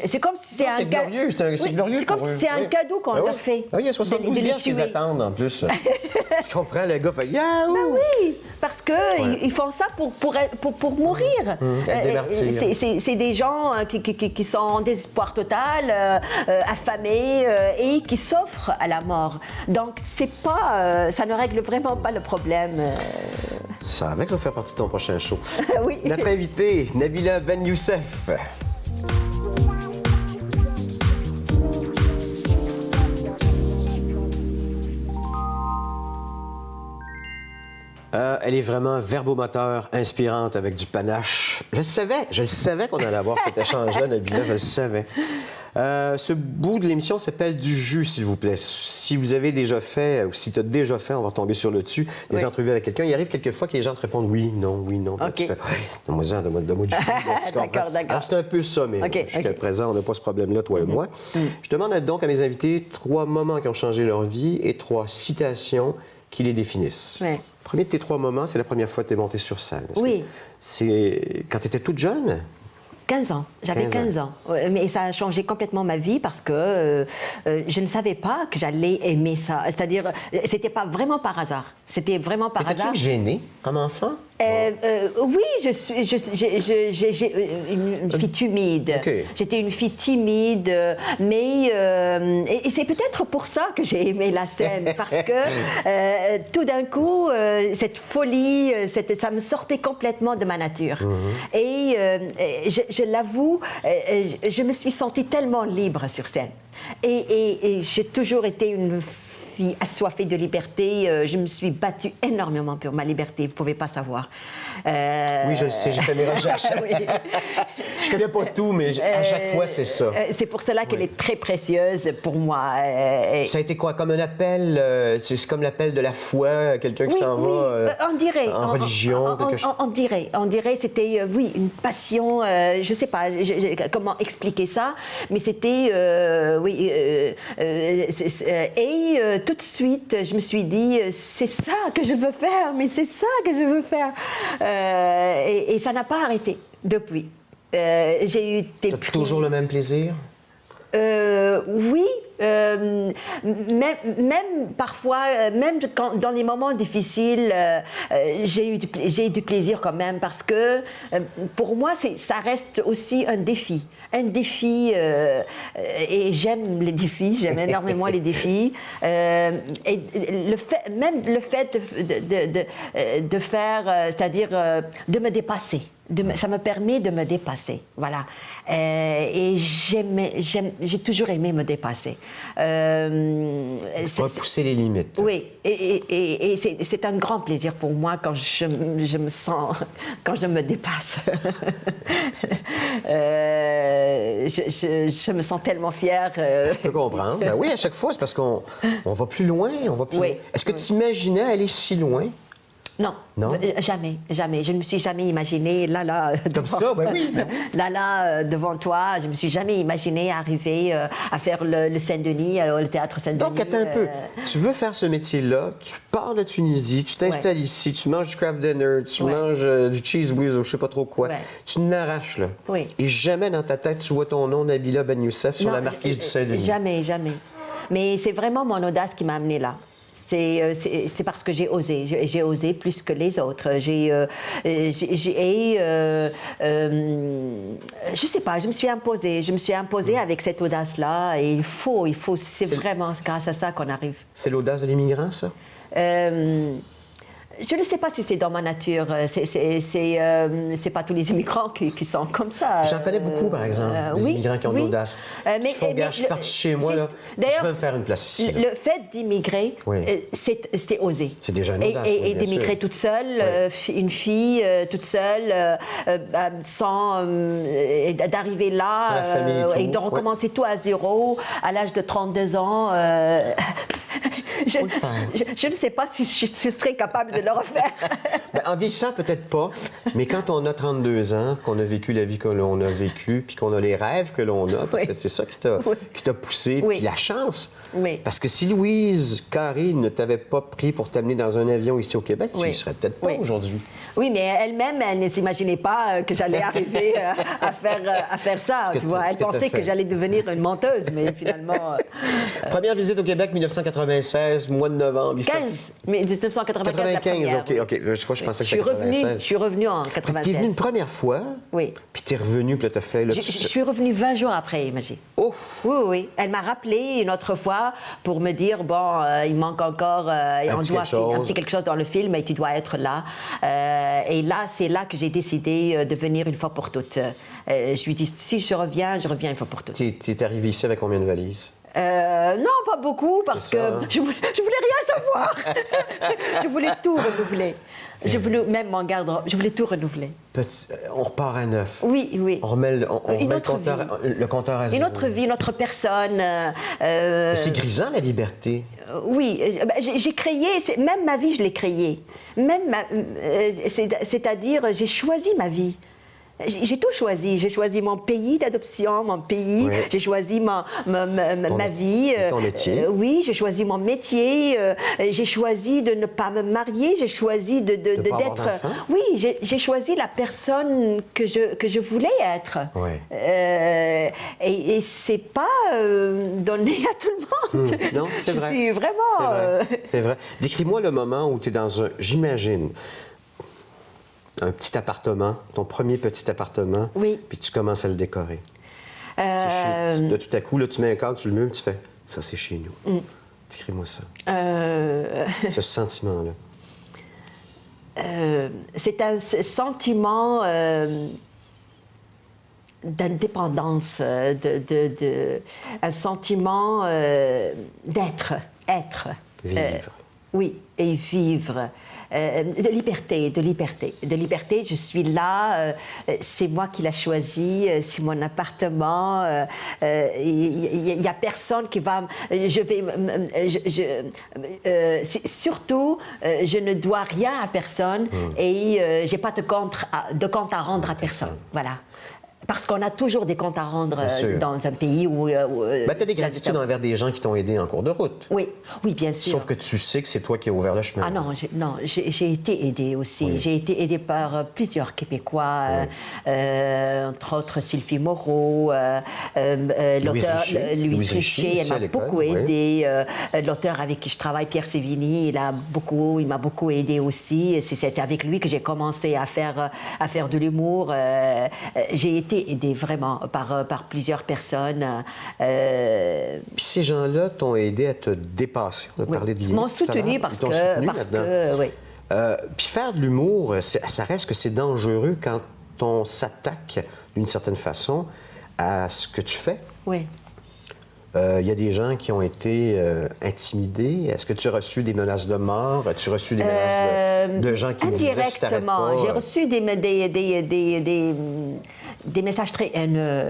C'est comme si c'est Non, un c'est glorieux, c'est glorieux C'est comme pour si eux. c'est un Oui. cadeau qu'on Ben leur oui. fait. Ben oui, il y a 72 de les vierges qui tuer. attendent en plus. Tu comprends, le gars fait Yahoo! Ben oui, parce que ils font ça pour mourir. avec des martyrs. C'est des gens qui sont en désespoir total, affamés et qui s'offrent à la mort. Donc c'est pas, ça ne règle vraiment pas le problème. Ça va faire partie de ton prochain show. Oui. Notre invitée, Nabila Ben Youssef. Elle est vraiment verbomoteur, inspirante, avec du panache. Je le savais qu'on allait avoir cet échange-là, Nabila, je le savais. Ce bout de l'émission s'appelle du jus, s'il vous plaît. Si vous avez déjà fait, ou si tu as déjà fait, on va tomber sur le dessus, des Oui. entrevues avec quelqu'un. Il arrive quelquefois que les gens te répondent oui, non, oui, non. Puis là, OK. tu fais, ouais, donne-moi du jus. Là, tu comprends. D'accord. Alors, c'est un peu ça, mais OK, jusqu'à OK. présent, on n'a pas ce problème-là, toi et moi. Je demande donc à mes invités 3 moments qui ont changé leur vie et 3 citations qui les définissent. Oui. Le premier de tes 3 moments, c'est la première fois que tu es montée sur scène. Est-ce Oui. que c'est quand tu étais toute jeune? 15 ans. J'avais 15 15 ans. Mais ça a changé complètement ma vie parce que je ne savais pas que j'allais aimer ça. C'est-à-dire, c'était pas vraiment par hasard. C'était vraiment par hasard. Étais-tu gênée comme enfant? Oui, j'ai une fille timide. OK. J'étais une fille timide, mais et c'est peut-être pour ça que j'ai aimé la scène, parce que tout d'un coup, cette folie, ça me sortait complètement de ma nature. Et je l'avoue, je me suis sentie tellement libre sur scène. Et j'ai toujours été une fille assoiffée de liberté. Je me suis battue énormément pour ma liberté. Vous ne pouvez pas savoir. Oui, je le sais, j'ai fait mes recherches. Oui. Je connais pas tout, mais à chaque fois, c'est ça. C'est pour cela qu'elle est très précieuse pour moi. Ça a été quoi? Comme un appel? C'est comme l'appel de la foi, quelqu'un qui s'en va on dirait. en religion? quelque chose? On dirait, c'était, oui, une passion, je sais pas comment expliquer ça, mais c'était, oui, tout de suite, je me suis dit, c'est ça que je veux faire, mais c'est ça que je veux faire. Et ça n'a pas arrêté depuis. J'ai eu des T'as prix. toujours le même plaisir? Oui, même parfois, même dans les moments difficiles, j'ai eu du plaisir quand même parce que pour moi, ça reste aussi un défi. Un défi, et j'aime les défis, j'aime énormément les défis. Et même le fait de faire, c'est-à-dire de me dépasser. Ça me permet de me dépasser, voilà. Et j'ai toujours aimé me dépasser. Repousser les limites. Oui, et c'est un grand plaisir pour moi quand je me sens, quand je me dépasse. Je me sens tellement fière. Je peux comprendre. Ben oui, à chaque fois, c'est parce qu'on va plus loin, on va plus Oui, loin. Est-ce que tu imaginais aller si loin? Non, Non? Jamais, jamais. Je ne me suis jamais imaginée là, Comme ça, ben oui. Ben oui. là, devant toi. Je ne me suis jamais imaginée arriver à faire le Saint-Denis, le théâtre Saint-Denis. Donc, attends un peu. Tu veux faire ce métier-là, tu pars de Tunisie, tu t'installes ici, tu manges du craft dinner, tu manges du cheese whiz ou je sais pas trop quoi. Ouais. Tu n'arraches, là. Oui. Et jamais dans ta tête, tu vois ton nom, Nabila Ben Youssef, sur Non, la marquise du Saint-Denis. Jamais, jamais. Mais c'est vraiment mon audace qui m'a amenée là. C'est parce que j'ai osé. J'ai osé plus que les autres. Je sais pas, je me suis imposée. Je me suis imposée avec cette audace-là. Et c'est vraiment grâce à ça qu'on arrive. C'est l'audace de l'immigrant, ça? Je ne sais pas si c'est dans ma nature. C'est pas tous les immigrants qui sont comme ça. J'en connais beaucoup, par exemple, des immigrants qui ont de l'audace. Qui font, je suis parti chez moi, là, je vais me faire une place ici. Le fait d'immigrer, c'est oser. C'est déjà une audace. Et d'immigrer toute seule, une fille toute seule, sans d'arriver là, sans la famille et de recommencer tout à zéro, à l'âge de 32 ans. Je ne sais pas si je serais capable de le refaire. Ben, en vieillissant, peut-être pas, mais quand on a 32 ans, qu'on a vécu la vie que l'on a vécue, puis qu'on a les rêves que l'on a, parce que c'est ça qui t'a poussé, puis la chance. Oui. Parce que si Louise Carré ne t'avait pas pris pour t'amener dans un avion ici au Québec, tu n'y serais peut-être pas aujourd'hui. Oui, mais elle-même, elle ne s'imaginait pas que j'allais arriver à faire ça, tu vois. Elle pensait que j'allais devenir une menteuse, mais finalement... Première visite au Québec, 1996, mois de novembre. 1995, la première. OK. Je pensais que c'était 96. Je suis revenue en 96. Tu es venue une première fois, puis tu es revenue, puis là, tu as fait... Là, je suis revenue 20 jours après, imagine. Ouf! Oui. Elle m'a rappelé une autre fois pour me dire, bon, il manque encore... un petit quelque chose dans le film et tu dois être là. Et là, c'est là que j'ai décidé de venir une fois pour toutes. Je lui dis, si je reviens une fois pour toutes. Tu es arrivée ici avec combien de valises? Non, pas beaucoup, parce que je voulais rien savoir. Je voulais tout renouveler. Je voulais même mon garde-robe, je voulais tout renouveler. On repart à neuf. Oui. On remet le compteur à zéro. Une autre vie, une autre personne. C'est grisant, la liberté. Oui, j'ai créé, même ma vie, je l'ai créée. C'est-à-dire, j'ai choisi ma vie. J'ai tout choisi. J'ai choisi mon pays d'adoption, mon pays. Oui. J'ai choisi ma vie. Ton métier. Oui, j'ai choisi mon métier. J'ai choisi de ne pas me marier. J'ai choisi d'être. Oui, j'ai choisi la personne que je voulais être. Oui. Et c'est pas donné à tout le monde. Non, c'est vrai. Je suis vraiment. C'est vrai. Décris-moi le moment où tu es dans j'imagine, un petit appartement, ton premier petit appartement, puis tu commences à le décorer. Là, tout à coup, là, tu mets un cadre sur le mur, tu fais « ça, c'est chez nous ». Décris-moi ça. Ce sentiment-là. C'est un sentiment d'indépendance, un sentiment d'être. Vivre. Oui, et vivre. De liberté. Je suis là, c'est moi qui l'ai choisi, c'est mon appartement. Il n'y a personne qui va... surtout, je ne dois rien à personne et je n'ai pas de compte à rendre à personne. Voilà. Parce qu'on a toujours des comptes à rendre dans un pays où... tu as des gratitudes envers des gens qui t'ont aidé en cours de route. Oui, bien sûr. Sauf que tu sais que c'est toi qui as ouvert le chemin. Ah non, j'ai été aidée aussi. Oui. J'ai été aidée par plusieurs Québécois, entre autres Sylvie Moreau, l'auteur Louise Richer, elle m'a beaucoup aidée. L'auteur avec qui je travaille, Pierre Sévigny, il m'a beaucoup aidée aussi. C'était avec lui que j'ai commencé à faire de l'humour. J'ai été aidée vraiment par plusieurs personnes. Puis ces gens-là t'ont aidé à te dépasser. On a parlé de l'humour. Ils m'ont soutenu parce que oui. Puis faire de l'humour, ça reste que c'est dangereux quand on s'attaque d'une certaine façon à ce que tu fais. Oui. il y a des gens qui ont été intimidés. Est-ce que tu as reçu des menaces de mort? As-tu reçu des menaces de gens qui disaient si t'arrêtes pas? Indirectement. J'ai reçu des messages très haineux.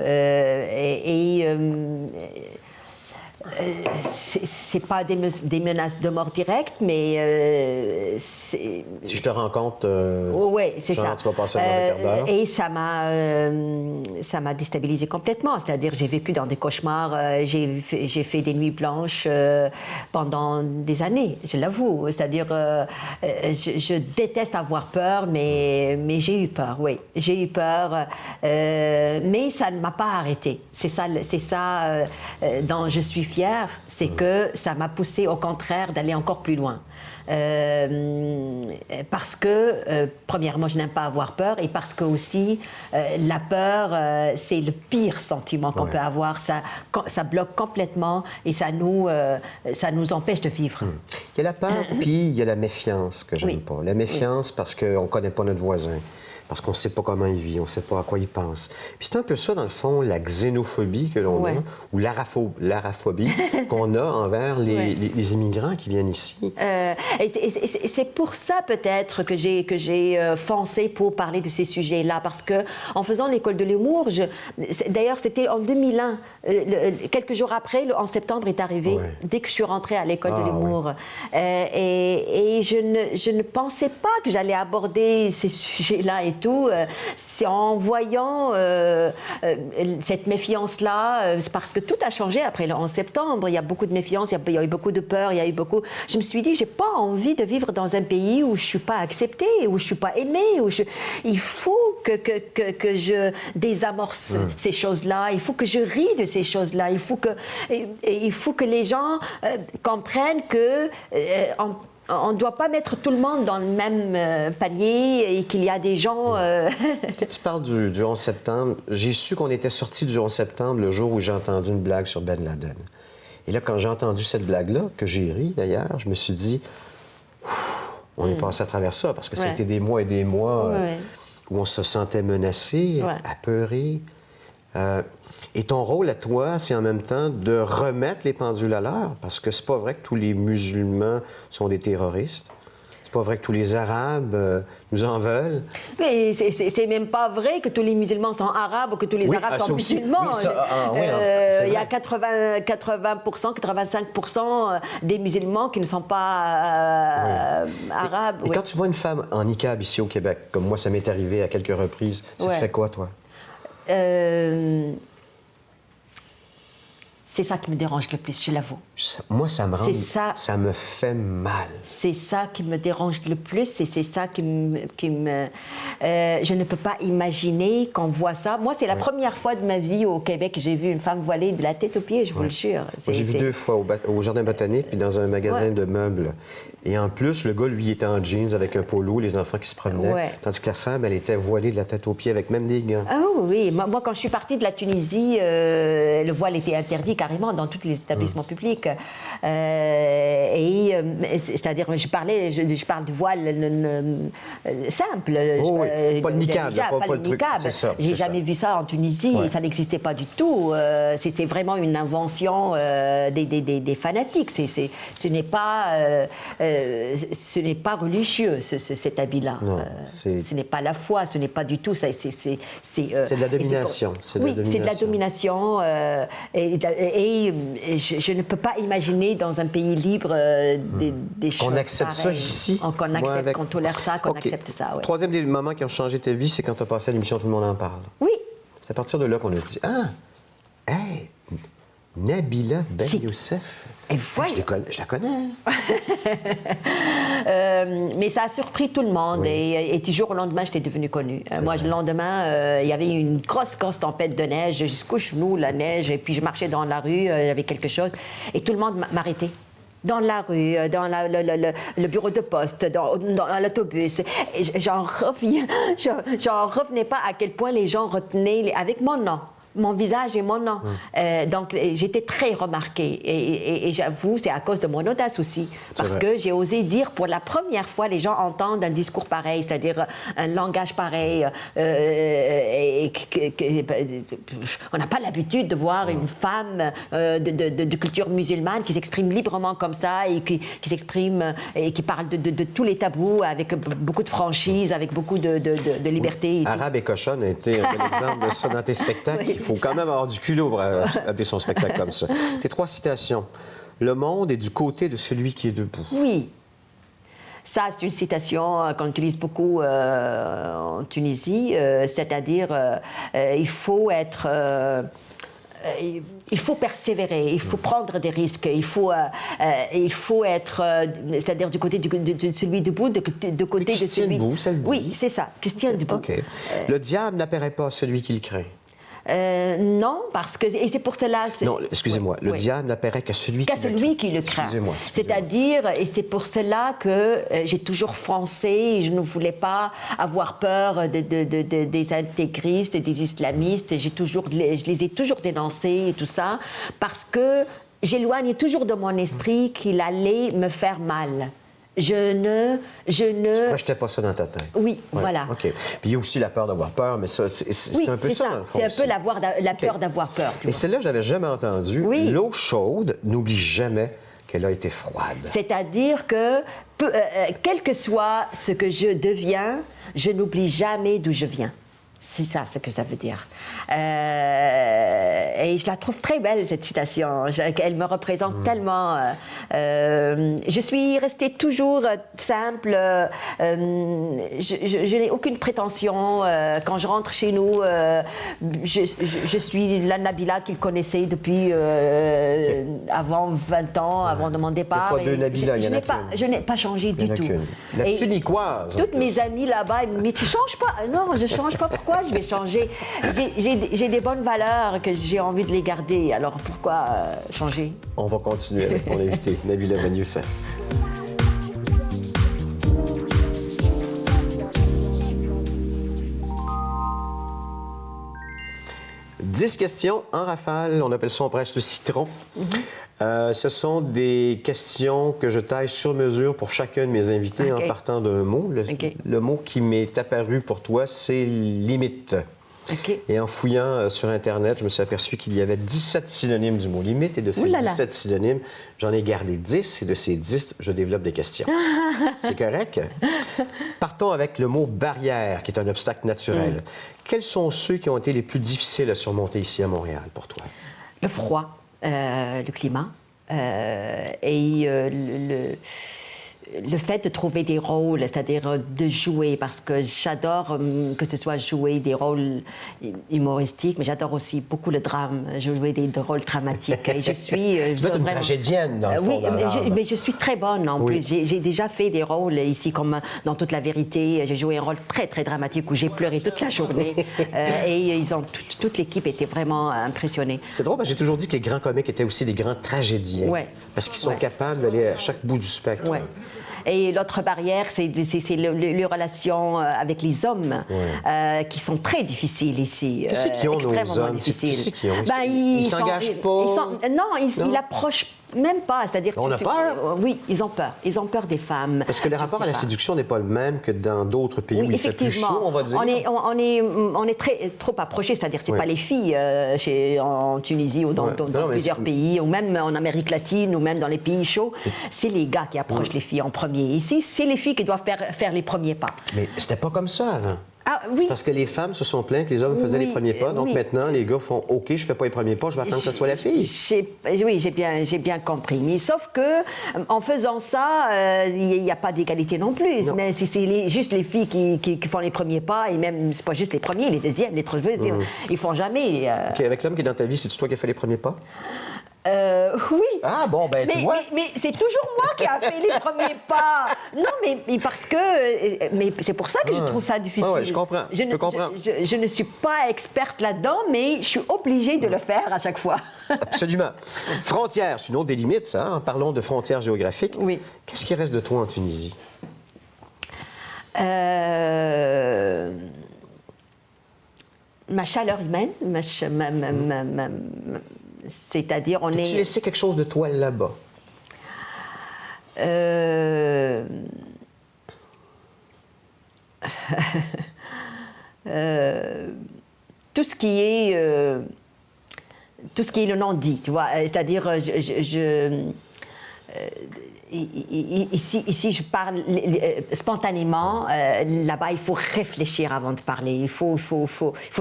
C'est pas des menaces de mort directes, mais si je te rencontre, oui, c'est ça. Tu vas passer un mauvais quart d'heure. Et ça m'a déstabilisée complètement. C'est-à-dire, j'ai vécu dans des cauchemars, j'ai fait des nuits blanches pendant des années, je l'avoue. C'est-à-dire, je déteste avoir peur, mais j'ai eu peur, oui. J'ai eu peur, mais ça ne m'a pas arrêtée. C'est ça dont je suis fière, c'est que ça m'a poussée au contraire d'aller encore plus loin. Parce que, premièrement, je n'aime pas avoir peur, et parce que aussi, la peur, c'est le pire sentiment qu'on peut avoir. Ça bloque complètement et ça nous empêche de vivre. Il y a la peur, puis il y a la méfiance que j'aime pas. La méfiance parce qu'on ne connaît pas notre voisin, parce qu'on ne sait pas comment il vit, on ne sait pas à quoi il pense. Puis c'est un peu ça, dans le fond, la xénophobie que l'on a, ou l'araphobie qu'on a envers les immigrants qui viennent ici. Et c'est pour ça, peut-être, que j'ai foncé pour parler de ces sujets-là, parce que en faisant l'école de l'humour, d'ailleurs, c'était en 2001, quelques jours après, le 11 septembre est arrivé, dès que je suis rentrée à l'école de l'humour. Et je ne pensais pas que j'allais aborder ces sujets-là et tout. C'est en voyant cette méfiance-là, c'est parce que tout a changé après le 11 septembre. Il y a beaucoup de méfiance, il y a eu beaucoup de peur, il y a eu beaucoup... Je me suis dit, j'ai pas envie de vivre dans un pays où je suis pas acceptée, où je suis pas aimée, il faut que je désamorce ces choses-là, il faut que je rie de ces choses-là, il faut que les gens comprennent que... on ne doit pas mettre tout le monde dans le même panier et qu'il y a des gens... Tu parles du 11 septembre. J'ai su qu'on était sorti du 11 septembre le jour où j'ai entendu une blague sur Ben Laden. Et là, quand j'ai entendu cette blague-là, que j'ai ri d'ailleurs, je me suis dit, on est passé à travers ça, parce que ça a été des mois et des mois où on se sentait menacé, apeuré. Et ton rôle à toi, c'est en même temps de remettre les pendules à l'heure, parce que c'est pas vrai que tous les musulmans sont des terroristes. C'est pas vrai que tous les Arabes nous en veulent. Mais c'est même pas vrai que tous les musulmans sont arabes ou que tous les arabes sont musulmans. Oui, ça, il y a 80%, 85% des musulmans qui ne sont pas arabes. Et quand tu vois une femme en niqab ici au Québec, comme moi, ça m'est arrivé à quelques reprises, ça te fait quoi, toi? C'est ça qui me dérange le plus, je l'avoue. Moi, ça me rend... Ça me fait mal. C'est ça qui me dérange le plus et c'est ça qui me... je ne peux pas imaginer qu'on voit ça. Moi, c'est la première fois de ma vie au Québec que j'ai vu une femme voilée de la tête aux pieds, je vous le jure. Moi, j'ai vu 2 fois au Jardin botanique puis dans un magasin de meubles. Et en plus, le gars, lui, était en jeans avec un polo, les enfants qui se promenaient. Tandis que la femme, elle était voilée de la tête aux pieds avec même des gants. Ah oui, moi, quand je suis partie de la Tunisie, le voile était interdit carrément dans tous les établissements publics. C'est-à-dire, je parle du voile simple. Pas le niqab. Pas le niqab. J'ai jamais vu ça en Tunisie, ça n'existait pas du tout. C'est vraiment une invention des fanatiques. Ce n'est pas religieux, cet habit-là. Ce n'est pas la foi, ce n'est pas du tout. C'est de la domination. Oui, c'est de la domination. Et je ne peux pas imaginer dans un pays libre des choses qu'on accepte pareilles. Ça ici? Qu'on tolère ça, qu'on accepte ça. Ouais. Troisième des moments qui ont changé ta vie, c'est quand tu as passé à l'émission Tout le monde en parle. Oui. C'est à partir de là qu'on a dit, Nabila Ben Youssef. Je la connais. Mais ça a surpris tout le monde. Et du jour au lendemain, j'étais devenue connue. Moi, le lendemain, il y avait une grosse tempête de neige, jusqu'aux genoux, la neige. Et puis, je marchais dans la rue, il y avait quelque chose. Et tout le monde m'arrêtait. Dans la rue, dans le bureau de poste, dans l'autobus. J'en revenais pas à quel point les gens retenaient avec mon nom. mon visage et mon nom. Donc, j'étais très remarquée. Et j'avoue, c'est à cause de mon audace aussi. Parce que j'ai osé dire, pour la première fois, les gens entendent un discours pareil, c'est-à-dire un langage pareil. On n'a pas l'habitude de voir une femme de culture musulmane qui s'exprime librement comme ça et qui s'exprime et qui parle de tous les tabous avec beaucoup de franchise, avec beaucoup de liberté. Arabe et cochonne a été un bel exemple de ça dans tes spectacles. Oui, Il faut quand même avoir du culot pour appeler son spectacle comme ça. Tes 3 citations. Le monde est du côté de celui qui est debout. Oui. Ça, c'est une citation qu'on utilise beaucoup en Tunisie, c'est-à-dire il faut être... il faut persévérer, il faut prendre des risques, il faut être, c'est-à-dire du côté de celui debout, de côté de celui... Debout, ça le dit. Oui, c'est ça, qui se tient debout. OK. Le diable n'apparaît pas à celui qui le craint. Non, parce que... Et c'est pour cela... Non, excusez-moi. Le diable n'apparaît qu'à celui qui le craint. Excusez-moi. C'est-à-dire, et c'est pour cela que j'ai toujours foncé, et je ne voulais pas avoir peur des intégristes, des islamistes. Je les ai toujours dénoncés et tout ça, parce que j'éloignais toujours de mon esprit qu'il allait me faire mal. Je ne... Tu projetais pas ça dans ta tête. Oui, voilà. OK. Puis il y a aussi la peur d'avoir peur, mais ça, c'est un peu ça, dans le fond. C'est un peu la peur d'avoir peur. Et celle-là, j'avais jamais entendu. Oui. L'eau chaude, n'oublie jamais qu'elle a été froide. C'est-à-dire que, quel que soit ce que je deviens, je n'oublie jamais d'où je viens. C'est ça ce que ça veut dire. Et je la trouve très belle, cette citation. Elle me représente tellement. Je suis restée toujours simple. Je n'ai aucune prétention. Quand je rentre chez nous, je suis la Nabila qu'il connaissait depuis avant 20 ans, avant de mon départ. Il n'y a pas deux Nabila, il y en a qu'une. Je n'ai pas changé du tout. La tuniquoise. Toutes mes amies là-bas, elles me disent, tu changes pas. Non, je change pas. Pourquoi je vais changer? J'ai des bonnes valeurs que j'ai envie de les garder. Alors pourquoi changer? On va continuer avec mon invité, Nabila Ben Youssef. « 10 questions en rafale. On appelle ça, on presse le citron. Ce sont des questions que je taille sur mesure pour chacun de mes invités en partant d'un mot. Le mot qui m'est apparu pour toi, c'est « limite ». Et en fouillant sur Internet, je me suis aperçu qu'il y avait 17 synonymes du mot limite. Et de ces 17 synonymes, j'en ai gardé 10. Et de ces 10, je développe des questions. C'est correct? Partons avec le mot barrière, qui est un obstacle naturel. Quels sont ceux qui ont été les plus difficiles à surmonter ici à Montréal pour toi? Le froid, le climat et le fait de trouver des rôles, c'est-à-dire de jouer, parce que j'adore que ce soit jouer des rôles humoristiques, mais j'adore aussi beaucoup le drame, jouer des rôles dramatiques. Et je suis... Tu dois être une tragédienne, dans le fond. Oui, mais je suis très bonne en plus. J'ai déjà fait des rôles ici, comme dans Toute la vérité. J'ai joué un rôle très, très dramatique où j'ai pleuré toute la journée. Et toute l'équipe était vraiment impressionnée. C'est drôle, parce que j'ai toujours dit que les grands comiques étaient aussi des grands tragédiens. Parce qu'ils sont capables d'aller à chaque bout du spectre. Et l'autre barrière, c'est les relations avec les hommes, qui sont très difficiles ici. Qu'est-ce qu'ils ont, extrêmement nos hommes? difficiles. Qu'est-ce qu'ils ont? Ils s'engagent pas? Ils approchent même pas. C'est-à-dire on a peur? Oui, ils ont peur. Ils ont peur des femmes. Parce que le rapport à la séduction n'est pas le même que dans d'autres pays où il fait plus chaud, on va dire. On est trop approchés. C'est-à-dire, c'est pas les filles en Tunisie ou dans plusieurs pays, ou même en Amérique latine, ou même dans les pays chauds. C'est les gars qui approchent les filles en premier. Ici, c'est les filles qui doivent faire les premiers pas. Mais c'était pas comme ça avant. Ah, oui. Parce que les femmes se sont plaintes que les hommes faisaient les premiers pas. Donc maintenant, les gars font « OK, je fais pas les premiers pas, je vais attendre que ce soit la fille. » Oui, j'ai bien compris. Mais sauf que en faisant ça, il n'y a pas d'égalité non plus. Non. Mais si c'est juste les filles qui font les premiers pas, et même, c'est pas juste les premiers, les deuxièmes, les troisièmes, ils font jamais. OK, avec l'homme qui est dans ta vie, c'est-tu toi qui as fait les premiers pas? Oui. Ah bon, ben tu vois. Mais c'est toujours moi qui a fait les premiers pas. Non, mais parce que... Mais c'est pour ça que je trouve ça difficile. Je comprends. Je comprends. Je ne suis pas experte là-dedans, mais je suis obligée de le faire à chaque fois. Absolument. Frontières, c'est une autre des limites, ça. Hein? Parlons de frontières géographiques. Oui. Qu'est-ce qui reste de toi en Tunisie? ma chaleur humaine, c'est-à-dire on As-tu est... laissé quelque chose de toi là-bas? Tout ce qui est le non-dit, tu vois, c'est-à-dire ici je parle spontanément, là-bas il faut réfléchir avant de parler, il faut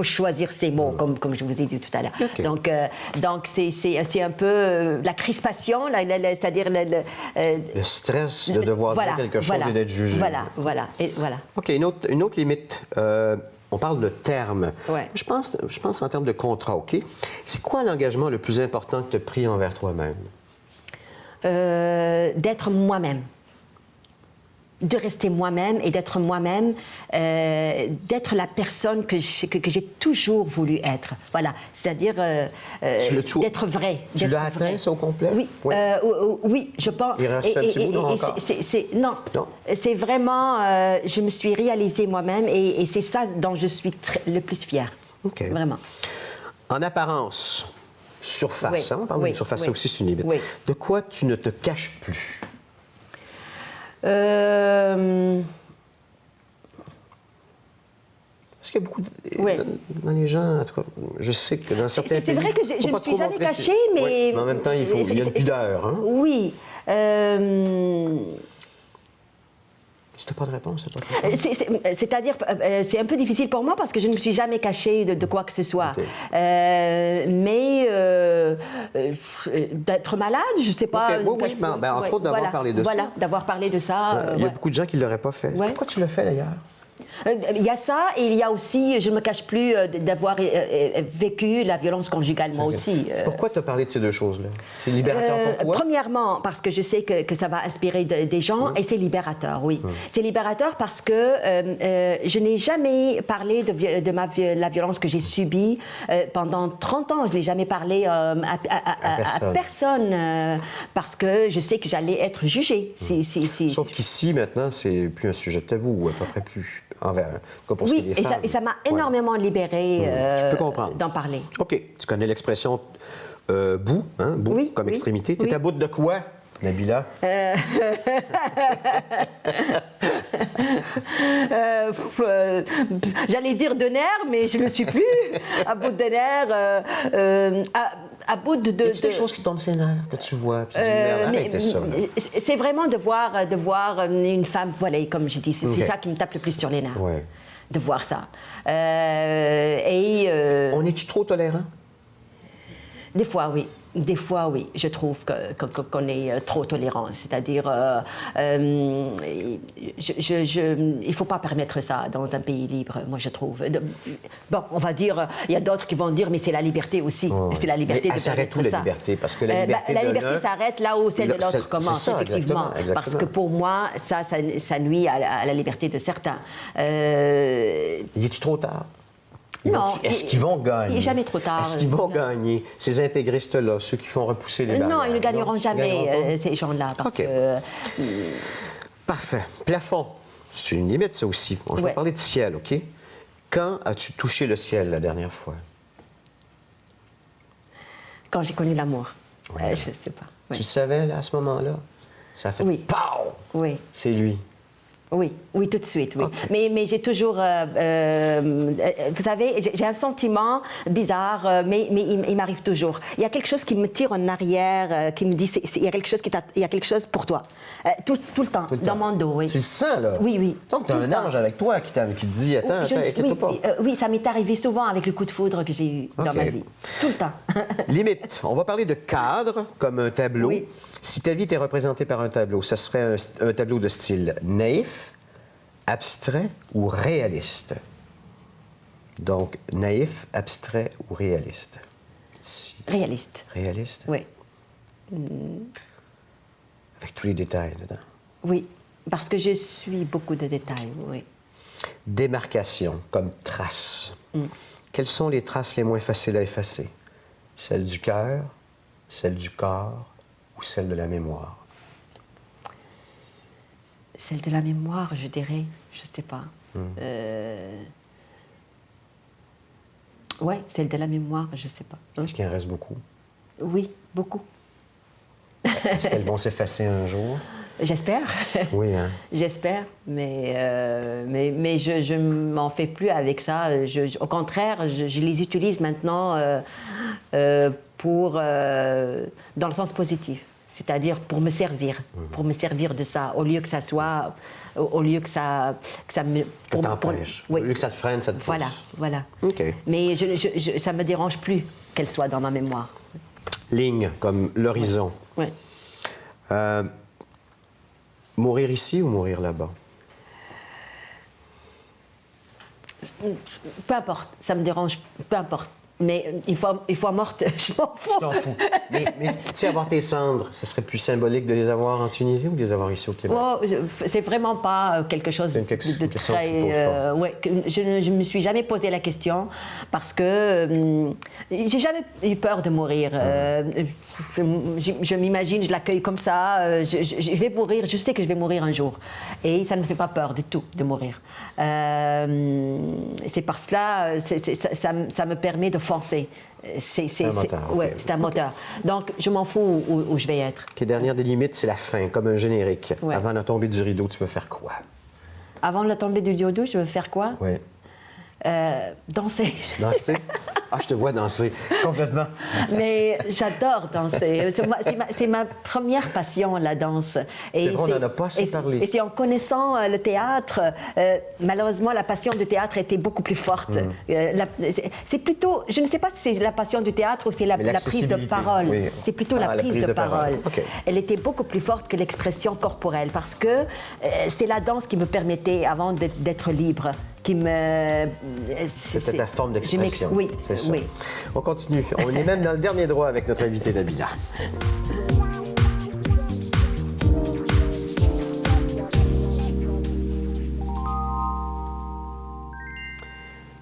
choisir ses mots comme je vous ai dit tout à l'heure. Okay. Donc c'est un peu la crispation, c'est-à-dire le stress de devoir dire quelque chose et d'être jugé. Voilà. OK, une autre limite. On parle de termes. Ouais. Je pense en termes de contrat, OK? C'est quoi l'engagement le plus important que tu as pris envers toi-même? D'être moi-même. De rester moi-même et d'être moi-même, d'être la personne que j'ai toujours voulu être. Voilà, c'est-à-dire d'être vrai. Tu l'as atteint, ça, au complet? Oui, oui, je pense. Il reste un petit bout encore? Non, c'est vraiment... je me suis réalisée moi-même et c'est ça dont je suis le plus fière. OK. Vraiment. En apparence, surface, Oui, hein? On parle de surface, ça aussi, c'est une limite. Oui. De quoi tu ne te caches plus? Parce qu'il y a beaucoup dans les gens, en tout cas, je sais que dans certains pays... C'est vrai que je ne me suis jamais cachée, mais... Oui, mais en même temps, il y a une pudeur. Hein? Oui. Si tu n'as pas de réponse, c'est pas de réponse. C'est-à-dire, c'est un peu difficile pour moi parce que je ne me suis jamais cachée de quoi que ce soit. Okay. Mais d'être malade, je ne sais pas... Okay. Oui, entre autres, d'avoir parlé de ça. Voilà, d'avoir parlé de ça. Il y a beaucoup de gens qui ne l'auraient pas fait. Ouais. Pourquoi tu l'as fait, d'ailleurs? Il y a ça, et il y a aussi, je ne me cache plus d'avoir vécu la violence conjugale, moi aussi. Pourquoi tu as parlé de ces deux choses-là? C'est libérateur pour toi? Premièrement, parce que je sais que ça va inspirer des gens, et c'est libérateur, oui. C'est libérateur parce que je n'ai jamais parlé de la violence que j'ai subie pendant 30 ans. Je ne l'ai jamais parlé à personne, parce que je sais que j'allais être jugée. Sauf qu'ici, maintenant, c'est plus un sujet tabou, ou à peu près plus. Oui, et ça m'a énormément libérée je peux comprendre. d'en parler. OK. Tu connais l'expression bout, hein? Bout oui, comme extrémité. Tu es à bout de quoi, Nabila? J'allais dire de nerfs, mais je ne le suis plus. À bout de nerfs. À bout de... C'est des choses qui tombent sur les nerfs, que tu vois, puis tu dis, arrêtez ça. C'est vraiment de voir une femme voilée, comme j'ai dit. C'est ça qui me tape le plus sur les nerfs. Ouais. De voir ça. On est-tu trop tolérant? Des fois, oui. Des fois, oui. Je trouve qu'on est trop tolérant. C'est-à-dire, il ne faut pas permettre ça dans un pays libre, moi, je trouve. Bon, on va dire, il y a d'autres qui vont dire, mais c'est la liberté aussi. Oh, c'est la liberté de permettre ça. La liberté, parce que la liberté la liberté s'arrête là où celle de l'autre commence, ça, effectivement. Exactement. Parce que pour moi, ça nuit à la liberté de certains. Y est-tu trop tard? Non. Est-ce qu'ils vont gagner? Il n'est jamais trop tard. Est-ce qu'ils vont gagner, ces intégristes-là, ceux qui font repousser les barrières? Non, ils ne gagneront jamais, ces gens-là. Parce que... Parfait. Plafond, c'est une limite, ça aussi. Bon, je vais parler de ciel, OK? Quand as-tu touché le ciel la dernière fois? Quand j'ai connu l'amour. Ouais. Je ne sais pas. Tu le savais, là, à ce moment-là? Ça a fait POW! Oui. C'est lui. Oui, tout de suite, oui. Okay. Mais j'ai toujours... vous savez, j'ai un sentiment bizarre, mais il m'arrive toujours. Il y a quelque chose qui me tire en arrière, qui me dit, il y a quelque chose pour toi. Tout le temps, dans mon dos, oui. Tu le sens, là? Oui. Donc, tu as un ange avec toi qui te dit, attends, inquiète-toi pas. Oui, ça m'est arrivé souvent avec le coup de foudre que j'ai eu dans ma vie. Tout le temps. Limite, on va parler de cadre, comme un tableau. Oui. Si ta vie était représentée par un tableau, ça serait un tableau de style naïf, abstrait ou réaliste? Donc, naïf, abstrait ou réaliste? Réaliste. Réaliste? Oui. Avec tous les détails dedans. Oui, parce que je suis beaucoup de détails, oui. Démarcation, comme trace. Quelles sont les traces les moins faciles à effacer? Celles du cœur, celles du corps ou celles de la mémoire? Celle de la mémoire, je dirais. Je ne sais pas. Oui, celle de la mémoire, je ne sais pas. Est-ce qu'il en reste beaucoup? Oui, beaucoup. Est-ce qu'elles vont s'effacer un jour? J'espère. Oui, hein? J'espère, mais je ne m'en fais plus avec ça. Au contraire, je les utilise maintenant dans le sens positif, c'est-à-dire pour me servir de ça, au lieu que ça soit, au lieu que ça me... Que t'empêche. Oui. Au lieu que ça te freine, ça te pousse. Voilà. OK. Mais ça ne me dérange plus qu'elle soit dans ma mémoire. Ligne, comme l'horizon. Oui. Mourir ici ou mourir là-bas? Peu importe, ça me dérange, peu importe. Mais une fois morte, je m'en fous. Je t'en fous. Mais tu sais, avoir tes cendres, ce serait plus symbolique de les avoir en Tunisie ou de les avoir ici au Québec? Oh, c'est vraiment pas quelque chose de question très... que tu poses pas. Ouais, je ne me suis jamais posé la question parce que j'ai jamais eu peur de mourir. Je m'imagine, je l'accueille comme ça. Je vais mourir, je sais que je vais mourir un jour. Et ça ne me fait pas peur du tout de mourir. C'est parce que là, ça me permet de foncer. C'est un moteur. Ouais, Okay. c'est un moteur. Donc, je m'en fous où je vais être. OK, dernière des limites, c'est la fin, comme un générique. Ouais. Avant la tombée du rideau, tu veux faire quoi? Avant la tombée du diodo, je veux faire quoi? Oui. Danser. Danser? Ah, je te vois danser, complètement. Mais j'adore danser. C'est ma première passion, la danse. C'est vrai, on n'en a pas assez parlé. Et c'est en connaissant le théâtre, malheureusement, la passion du théâtre était beaucoup plus forte. C'est plutôt, je ne sais pas si c'est la passion du théâtre ou c'est la prise de parole. Oui. C'est plutôt la prise de parole. Okay. Elle était beaucoup plus forte que l'expression corporelle parce que c'est la danse qui me permettait, avant d'être libre, qui me... C'était ta forme d'expression. Oui, c'est ça. oui. On continue. On est même dans le dernier droit avec notre invité Nabila.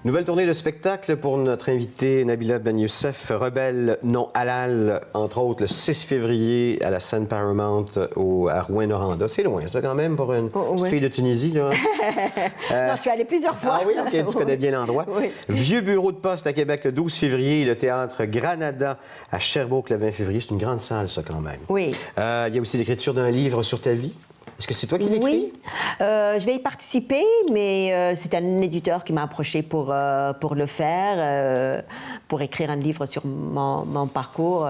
Nouvelle tournée de spectacle pour notre invité Nabila Ben Youssef, Rebelle non halal, entre autres le 6 février à la scène Paramount à Rouyn-Noranda. C'est loin, ça, quand même, pour une petite fille de Tunisie, là. Non, je suis allée plusieurs fois. Ah oui, OK, tu connais bien l'endroit. Oui. Vieux bureau de poste à Québec le 12 février, le théâtre Granada à Sherbrooke le 20 février. C'est une grande salle, ça, quand même. Oui. Il y a aussi l'écriture d'un livre sur ta vie. Est-ce que c'est toi qui l'écris? Oui, je vais y participer, mais c'est un éditeur qui m'a approché pour le faire, pour écrire un livre sur mon parcours.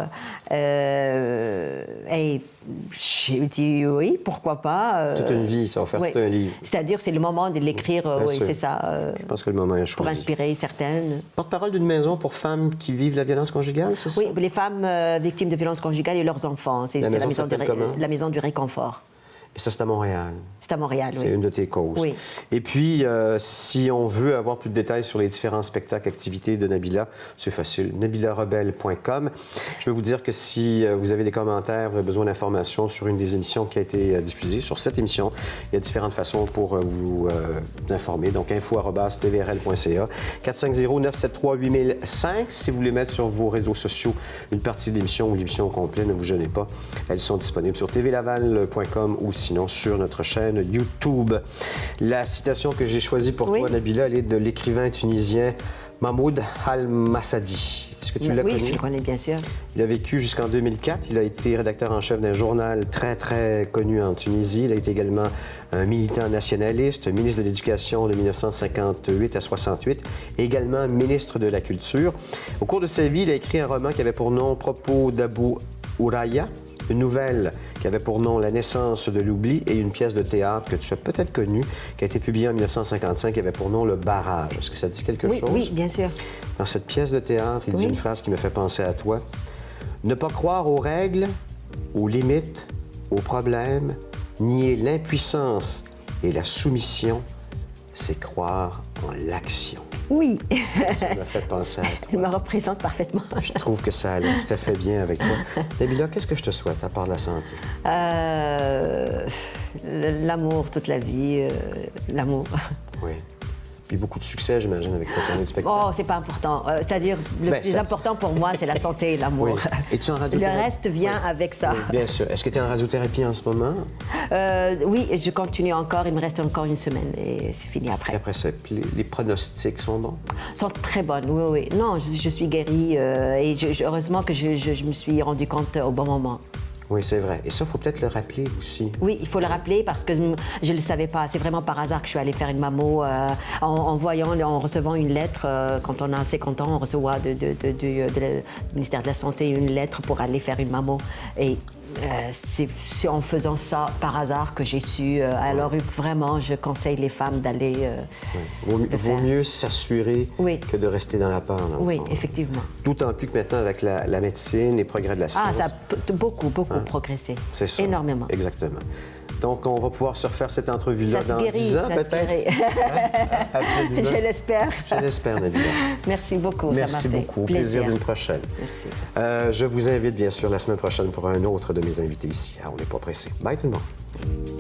Et j'ai dit oui, pourquoi pas. Toute une vie, ça va faire oui. tout un livre. C'est-à-dire, c'est le moment de l'écrire, Bien oui, sûr. c'est ça. Je pense que le moment est choisi. Pour inspirer certaines. Porte-parole d'une maison pour femmes qui vivent la violence conjugale, c'est ça? Oui, les femmes victimes de violences conjugales et leurs enfants. C'est La maison s'appelle comment? la maison du réconfort. Et ça, c'est à Montréal. C'est à Montréal, oui. C'est une de tes causes. Oui. Et puis, si on veut avoir plus de détails sur les différents spectacles, activités de Nabila, c'est facile, nabilarebelle.com. Je veux vous dire que si vous avez des commentaires, vous avez besoin d'informations sur une des émissions qui a été diffusée, sur cette émission, il y a différentes façons pour vous informer. Donc, info@tvrl.ca, 450-973-8005. Si vous voulez mettre sur vos réseaux sociaux une partie de l'émission ou l'émission au complet, ne vous gênez pas. Elles sont disponibles sur tvlaval.com ou sinon sur notre chaîne YouTube. La citation que j'ai choisie pour toi, Nabila, elle est de l'écrivain tunisien Mahmoud Al-Massadi. Est-ce que tu l'as connu? Oui, je le connais, bien sûr. Il a vécu jusqu'en 2004. Il a été rédacteur en chef d'un journal très, très connu en Tunisie. Il a été également un militant nationaliste, ministre de l'Éducation de 1958 à 68, et également ministre de la Culture. Au cours de sa vie, il a écrit un roman qui avait pour nom « Propos d'Abou Ouraya », une nouvelle qui avait pour nom « La naissance de l'oubli » et une pièce de théâtre que tu as peut-être connue, qui a été publiée en 1955, qui avait pour nom « Le barrage ». Est-ce que ça dit quelque chose? Oui, bien sûr. Dans cette pièce de théâtre, il dit une phrase qui me fait penser à toi. « Ne pas croire aux règles, aux limites, aux problèmes, nier l'impuissance et la soumission, c'est croire en l'action. » Oui. Ça m'a fait penser à toi. Il me représente parfaitement. Je trouve que ça allait tout à fait bien avec toi. Nabila, qu'est-ce que je te souhaite à part la santé? L'amour toute la vie, l'amour. Oui. Puis beaucoup de succès, j'imagine, avec ta tournée de spectacle. Oh, c'est pas important. C'est-à-dire, le Ben, plus ça- important pour moi, c'est la santé et l'amour. Oui. Es-tu en Le radiothérapie? reste vient avec ça. Oui, bien sûr. Est-ce que tu es en radiothérapie en ce moment? Oui, je continue encore. Il me reste encore une semaine et c'est fini après. Après ça, puis les pronostics sont bons? Sont très bonnes, oui, oui. Non, je suis guérie et heureusement que je me suis rendu compte au bon moment. Oui, c'est vrai. Et ça, il faut peut-être le rappeler aussi. Oui, il faut le rappeler parce que je ne le savais pas. C'est vraiment par hasard que je suis allée faire une mammo en recevant une lettre. Quand on est assez content, on reçoit du ministère de la Santé une lettre pour aller faire une mammo. Et c'est en faisant ça par hasard que j'ai su. Alors vraiment, je conseille les femmes d'aller Vaut mieux s'assurer Oui. que de rester dans la peur. dans le Oui, fond. effectivement. D'autant plus que maintenant, avec la médecine, les progrès de la science... Ah, ça a beaucoup progressé. C'est ça. Énormément. Exactement. Donc, on va pouvoir se refaire cette entrevue-là Ça se dans guérit, 10 ans, ça se peut-être? guérit. Absolument. Je l'espère. Je l'espère, Nabila. Merci beaucoup. Merci ça m'a fait beaucoup. Au plaisir d'une prochaine. Merci. Je vous invite, bien sûr, la semaine prochaine pour un autre de mes invités ici. Ah, on n'est pas pressé. Bye, tout le monde.